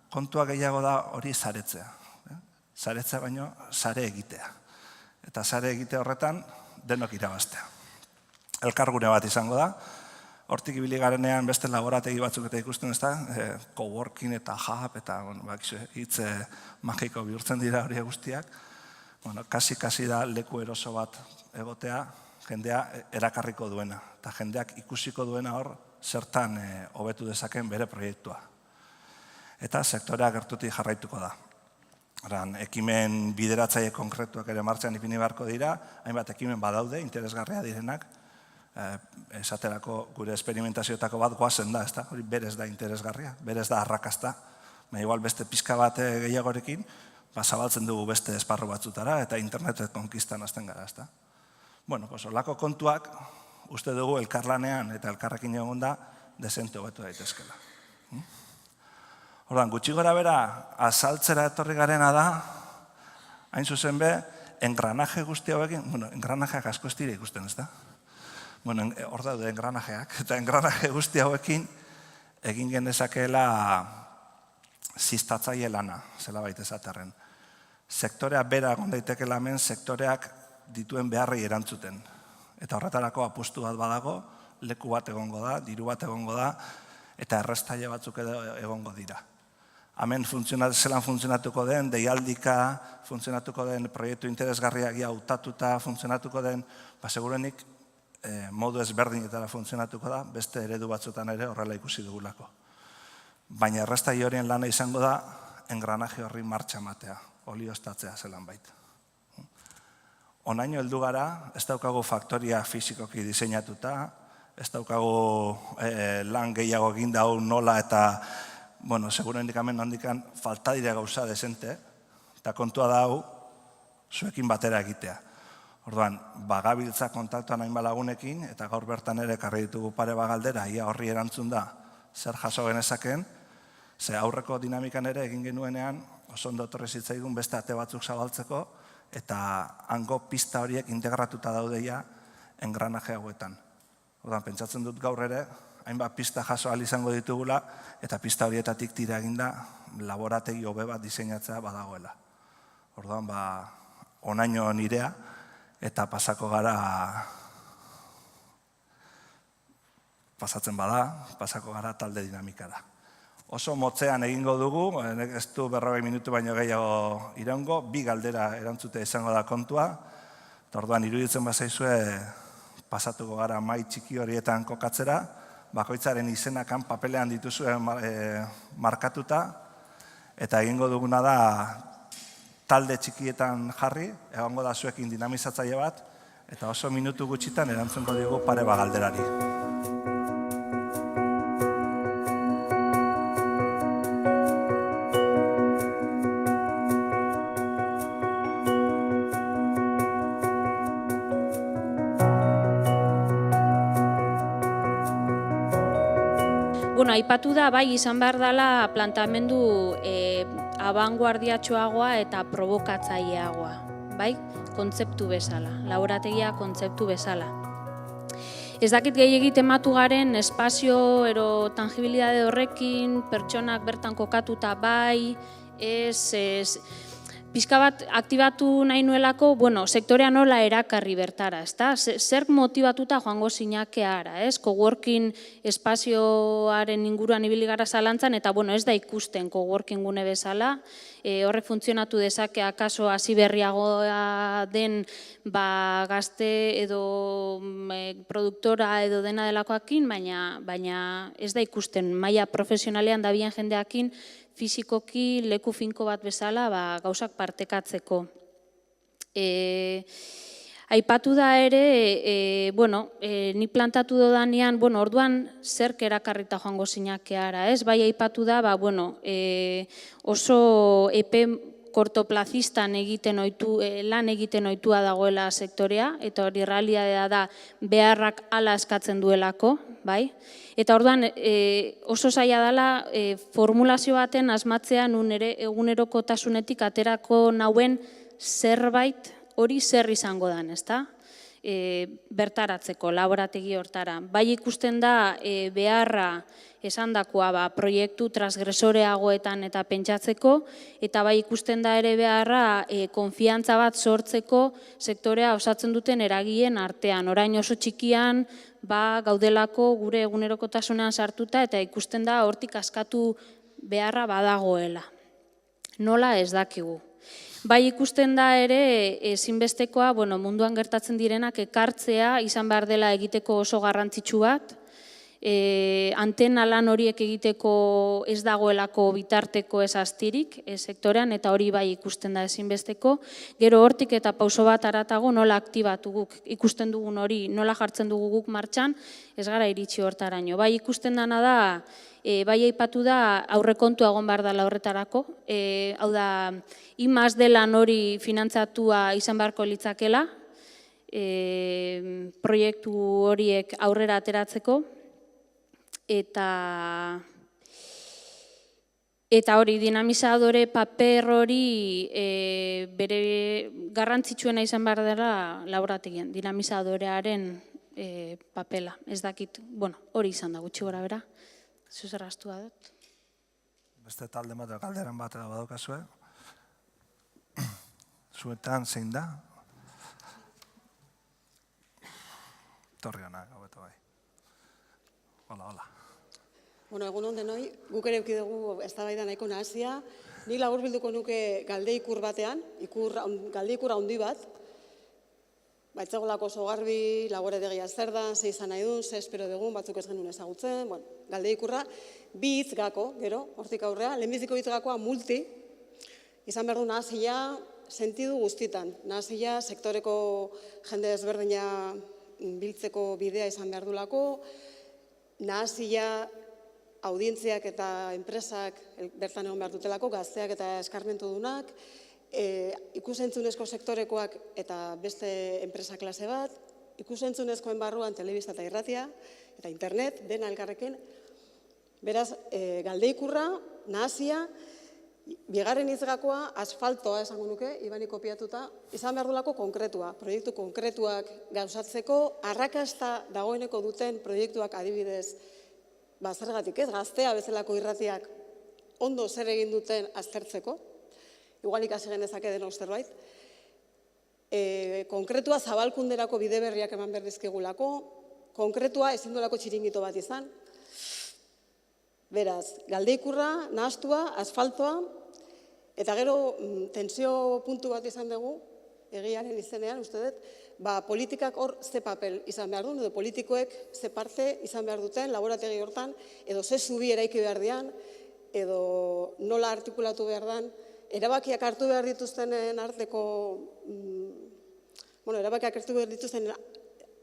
Speaker 4: kontua gehiago da hori saretzea. Saretzea baino, sare egitea. Eta sare egite horretan, denok irabaztea. Elkargune bat izango da, hortik ibili garenean beste laborategi batzuk eta ikusten ez da, coworking eta hub eta hitz magiko bihurtzen dira hori guztiak, kasi da leku eroso bat egotea, jendea erakarriko duena, eta jendeak ikusiko duena hor zertan hobetu dezaken bere proiektua. Eta sektorea gertutik jarraituko da. Ekimen bideratzaile konkretuak ere martxan ipini beharko dira, hainbat ekimen badaude, interesgarria direnak, esaterako gure esperimentazioetako bat goazen da, hori berez da interesgarria, berez da arrakasta, igual beste pixka bat gehiagorekin, zabaltzen dugu beste esparru batzutara eta internetet konkistan hasten gara, ezta. Olako kontuak, uste dugu elkarlanean eta elkarrekin egon da, desente hobetu daitezkela. Orduan, gutxi gora bera, azaltzera etorri garena da, hain zuzen be, engranaje guzti hauekin, engranajeak asko ez dira ikusten, ez da? Hor daude engranajeak, eta engranaje guzti hauekin egin genezakeela ziztatzaile lana, zela baita esaterren. Sektorea bera egon daitekela hemen, sektoreak dituen beharrei erantzuten. Eta horretarako apustu bat badago, leku bat egongo da, diru bat egongo da, eta errestaile batzuk egongo dira. Hemen zelan funtzionatuko den, deialdika, funtzionatuko den proiektu interesgarriak hautatuta, funtzionatuko den, segurenik modu ezberdinetara funtzionatuko da, beste eredu batzutan ere horrela ikusi dugulako. Baina errestaile horien lana izango da, engranaje horri martxa matea, olioztatzea zelan baita. Onaino heldu gara, ez daukagu faktoria fizikoki diseinatuta, ez daukagu lan gehiago egin dau nola eta, segurenik hemen handikan falta dira gauza desente, eta kontua da hau, zuekin batera egitea. Orduan, bagabiltza kontaktuan hainbat lagunekin, eta gaur bertan ere karri ditugu pare bagaldera, ia horri erantzun da, zer jaso genezaken, ze aurreko dinamikan ere egin genuenean, oso ondo etorri zitzaigun beste ate batzuk zabaltzeko, eta hango pista horiek integratuta daudeia engranaje hauetan. Orduan, pentsatzen dut gaur ere, hainbat pista jaso ahal izango ditugula, eta pista horietatik tira eginda laborategi hobe bat diseinatzea badagoela. Orduan, onaino nirea, eta pasako gara, pasatzen pasako gara talde dinamikara. Oso motzean egingo dugu, ez du 40 minutu baino gehiago iraungo, 2 galdera erantzute izango da kontua, eta orduan iruditzen bazaizue pasatuko gara mai txiki horietan kokatzera, bakoitzaren izenakan papelean dituzue markatuta, eta egingo duguna da talde txikietan jarri, egongo da zuekin dinamizatzaile bat, eta oso minutu gutxitan erantzungo dugu pare bagalderari.
Speaker 5: aipatu da, bai, izan behar dela plantamendu abanguardiatxoagoa eta probokatzaileagoa, bai, kontzeptu bezala, laborategia kontzeptu bezala. Ez dakit gehiegi tematu garen espazio ero tangibilidade horrekin, pertsonak bertan kokatuta bai, pixka bat aktibatu nahi nuelako, sektorea nola erakarri bertara, ezta? Zer motibatuta joango zinakeara, ez? Coworking espazioaren inguruan ibili gara zalantzan, eta ez da ikusten coworking gune bezala, horrek funtzionatu dezake akaso hasi berriagoa den gazte edo produktora edo dena delakoakin, baina ez da ikusten maila profesionalean dabien jendeakin fizikoki leku finko bat bezala gauzak partekatzeko. Aipatu da ere, ni plantatu dodanean, orduan zerk erakarrita joango zinakeara, ez? Bai aipatu da, oso epe kortoplazistan lan egiten ohitua dagoela sektorea, eta hori realitatea da beharrak hala eskatzen duelako, bai? Eta orduan oso zaila dela formulazio baten asmatzea nun ere egunerokotasunetik aterako nauen zerbait hori zer izango dan, ezta? Bertaratzeko, laborategi hortara. Bai ikusten da beharra esandakoa proiektu transgresoreagoetan eta pentsatzeko, eta bai ikusten da ere beharra konfiantza bat sortzeko sektorea osatzen duten eragileen artean. Orain oso txikian gaudelako gure egunerokotasunean sartuta eta ikusten da hortik askatu beharra badagoela. Nola ez dakigu. Bai ikusten da ere ezinbestekoa munduan gertatzen direnak ekartzea izan behar dela egiteko oso garrantzitsu bat, antena lan horiek egiteko ez dagoelako bitarteko ez astirik sektorean, eta hori bai ikusten da ezinbesteko. Gero hortik eta pauso bat aratago nola aktibatu guk, ikusten dugun hori, nola jartzen dugu guk martxan, ez gara iritsi hortaraino. Bai ikusten dana da, bai aipatu da aurrekontua egon behar dela horretarako, hau da, I+D lan hori finantzatua izan beharko litzakela, proiektu horiek aurrera ateratzeko, eta hori dinamizadore paper hori bere garrantzitsuena izan behar dela laborategian, dinamizadorearen papela, ez dakit, hori izan da gutxi gora bera, zuzerraztua dut.
Speaker 4: Beste talde bat galderan bat badokazue, zuetan zein da? Torri hona, gabeto bai. Hola.
Speaker 6: Egun denoi, guk ere eduki dugu eztabaida nahiko nahazia. Nik laburbilduko nuke galdeikur batean, galdeikur handi bat, Baitzegolako oso garbi, laborategia zer da, ze izan nahi duen, ze espero dugun, batzuk ez genuen ezagutzen, galdeikurra, bi hitz gako, gero, hortik aurrea, lehenbiziko hitz gakoa multi, izan behar du nahazia sentidu guztitan, nahazia sektoreko jende ezberdina biltzeko bidea izan behar dulako, nahazia audientziak eta enpresak bertan egon behar dutelako, gazteak eta eskarmentu dunak, ikusentzunezko sektorekoak eta beste enpresa klase bat, ikusentzunezkoen barruan telebista eta irratia, eta internet, dena elkarrekin. Beraz, galdeikurra, nahazia, bigarren izgakoa, asfaltoa esango nuke, Ibani kopiatuta, izan behar dulako konkretua, proiektu konkretuak gauzatzeko, arrakasta dagoeneko duten proiektuak adibidez, zergatik ez, gaztea bezalako irratiak ondo zer egin duten aztertzeko, igual ikasi genezake denok zerbait, konkretua zabalkunderako bide berriak eman behar dizkigulako, konkretua ezin duelako txiringito bat izan, beraz, galdeikurra, nahastua, asfaltoa, eta gero tensio puntu bat izan dugu, egiaren izenean, uste dut, politikak hor ze papel izan behar duen, edo politikoek ze parte izan behar duten, laborategi hortan, edo ze zubi eraiki behar dian, edo nola artikulatu behar dan, erabakiak hartu behar dituztenen arteko, erabakiak hartu behar dituzten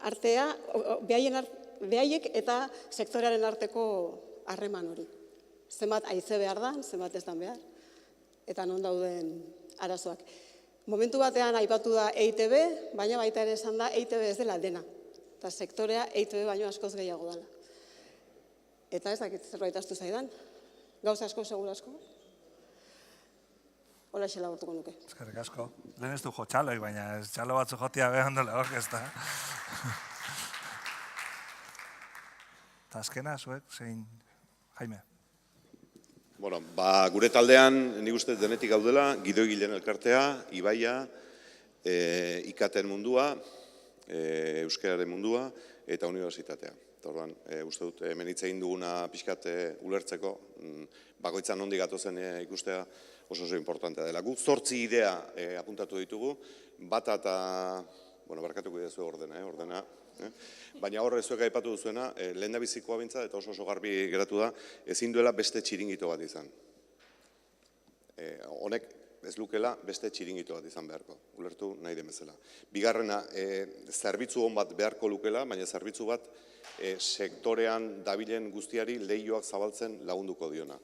Speaker 6: artea, behaiek eta sektorearen arteko harreman hori. Zenbat haize behar da, zenbat ez dan behar, eta non dauden arazoak. Momentu batean aipatu da EITB, baina baita ere esan da EITB ez dela dena, eta sektorea EITB baino askoz gehiago dela. Eta ez dakit zerbait astu zaidan. Gauza asko, segura asko. Hola xela hortuko nuke.
Speaker 4: Eskerrik asko. Lehen ez du jo txaloik, baina ez txalo batzu jotia behan dole hor, ez da. Eta azkena, zuek, zein, Jaime.
Speaker 7: Bueno, gure taldean, nik uste denetik gaudela, gidoigileen elkartea, Ibaia, ikaten mundua, euskararen mundua, eta unibertsitatea. Orduan, uste dut, hemen hitz egin duguna pixkat ulertzeko, bakoitzan nondik gatozen ikustea oso importantea dela. Guk 8 idea apuntatu ditugu, bata eta, bueno, barkatuko idazu ordena, baina horre zuek aipatu duzuena, lehendabizikoa bintza, eta oso garbi geratu da, ezin duela beste txiringito bat izan. Honek ez lukela beste txiringito bat izan beharko, ulertu nahi demezela. Bigarrena, zerbitzu hon bat beharko lukela, baina zerbitzu bat sektorean dabilen guztiari lehioak zabaltzen lagunduko diona.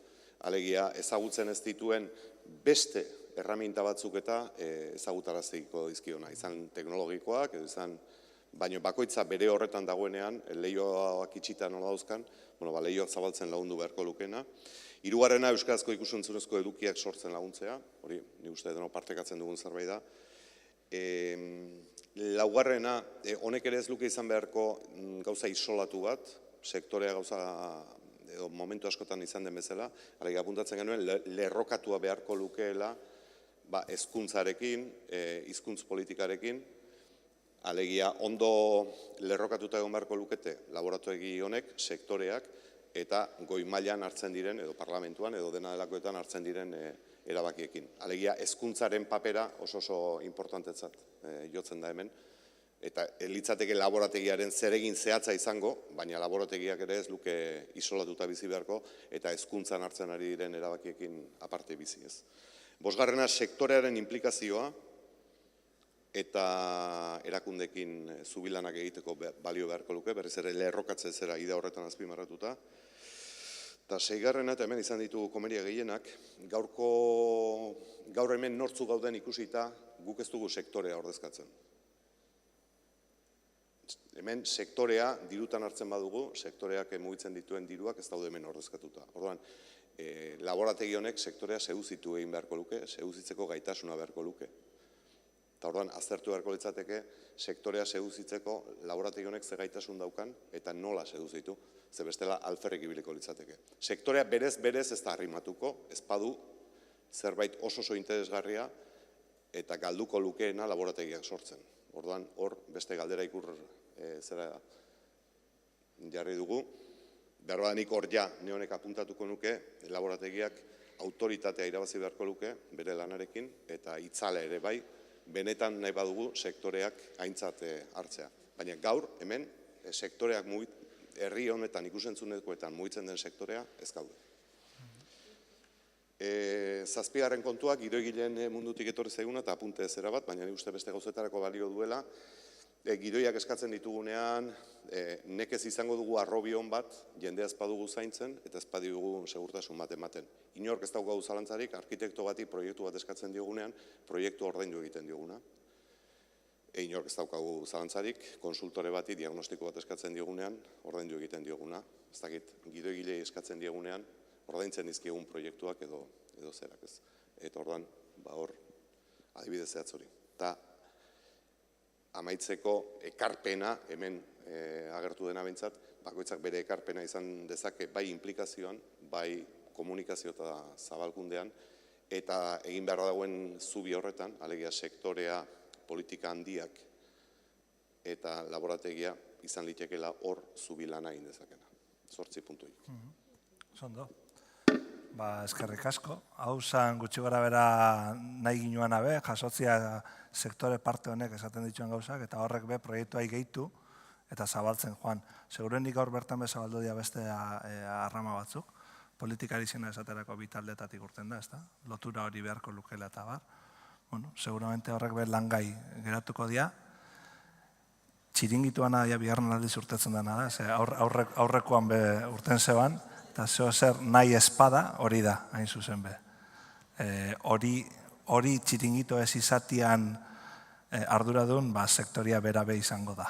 Speaker 7: Alegia, ezagutzen ez dituen beste erraminta batzuk eta ezagutaraziko dizkiona. Izan teknologikoak, edo izan, baina bakoitza bere horretan dagoenean, lehioak itxita nola dauzkan, lehioak zabaltzen lagundu beharko lukena. Hirugarrena, euskarazko ikus-entzunezko edukiak sortzen laguntzea, hori, nik uste deno partekatzen dugun zerbait da. Laugarrena, honek ere ez luke izan beharko gauza isolatu bat, sektorea gauza edo momentu askotan izan den bezala, alegia apuntatzen genuen, lerrokatua beharko lukeela hezkuntzarekin, hizkuntz politikarekin, alegia ondo lerrokatuta egon beharko lukete laborategi honek, sektoreak, eta goi mailan hartzen diren, edo parlamentuan, edo dena delakoetan hartzen diren erabakiekin. Alegia, hezkuntzaren papera oso importantetzat jotzen da hemen, eta litzateke laborategiaren zeregin zehatza izango, baina laborategiak ere ez luke isolatuta bizi beharko, eta hezkuntzan hartzen ari diren erabakiekin aparte bizi ez. Bosgarrena, sektorearen implikazioa, eta erakundekin zubilanak egiteko balio beharko luke, berriz ere lerrokatzen zera ide horretan azpimarratuta. Eta seigarrena, eta hemen izan ditugu komeria gehienak, gaur hemen nortzu gauden ikusita guk ez dugu sektorea ordezkatzen. Hemen sektorea dirutan hartzen badugu, sektoreak mugitzen dituen diruak ez daude hemen ordezkatuta. Orduan, laborategi honek sektorea seduzitu egin beharko luke, seduzitzeko gaitasuna beharko luke. Eta orduan, aztertu beharko litzateke, sektorea seduzitzeko laborategi honek ze gaitasun daukan, eta nola seduzitu, ze bestela alferrik ibiliko litzateke. Sektorea berez ez da arrimatuko, ez badu zerbait oso interesgarria, eta galduko lukeena laborategiak sortzen. Orduan, hor beste galdera ikur zera jarri dugu. Berbadanik hor neonek apuntatuko nuke, laborategiak autoritatea irabazi beharko luke, bere lanarekin, eta itzale ere bai, benetan nahi badugu sektoreak aintzat hartzea. Baina gaur, hemen, sektoreak herri honetan ikusentzunezkoetan mugitzen den sektorea ez gaude. Zazpigarren kontuak, gidoigileen mundutik etorri zaiguna eta apunte zera bat, baina nik uste beste gauzetarako balio duela. Gidoiak eskatzen ditugunean, nekez izango dugu arrobion bat, jendea ez badugu zaintzen, eta ez badugu segurtasun bat ematen. Inork ez daukagu zalantzarik, arkitekto bati proiektu bat eskatzen diogunean, proiektu ordaindu egiten dioguna. Inork ez daukagu zalantzarik, konsultore bati diagnostiko bat eskatzen diogunean, ordaindu egiten dioguna. Ez dakit, gidoigilei eskatzen diogunean, ordaintzen dizkiegun proiektuak edo zerak ez. Eta orduan, hor, adibidez zehatz hori. Eta amaitzeko ekarpena, hemen agertu dena behintzat, bakoitzak bere ekarpena izan dezake bai implikazioan, bai komunikazio eta zabalkundean, eta egin behar dagoen zubi horretan, alegia sektorea, politika handiak eta laborategia izan litekeela hor zubi lana egin dezakena. 8 puntuik.
Speaker 4: Zondo. Eskerrik asko. Hau zan gutxi gara bera nahi ginoan abe, jasotzia sektore parte honek esaten dituen gauzak, eta horrek be proiektua gehitu eta zabaltzen joan. Segurenik gaur bertan be zabaldu dira beste arrama batzuk. Politikari zena esaterako bitaldetatik urten da, ez da? Lotura hori beharko lukela eta bar. Bueno, seguramente horrek be langai geratuko dira. Txiringituana bigarren aldiz urtetzen dena da, aurrekoan be urten zeban, eta zeo zer nahi espada hori da, hain zuzen be. Hori txiringito ez izatian arduradun, sektoria bera be izango da.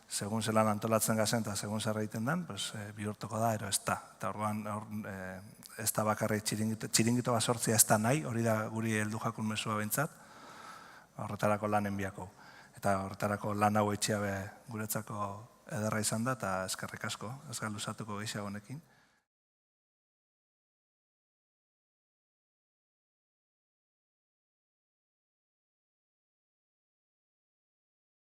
Speaker 4: segun zelan antolatzen gazen eta segun zer egiten den, bihurtuko da, ero ez da. Eta orduan, ez da bakarrik txiringito bat sortzia ez da nahi, hori da guri heldu jakun mesua behintzat, horretarako lan enbiako. Eta horretarako lan hau etxea guretzako ederra izan da, eta eskerrik asko, ez galduzatuko gehiago honekin.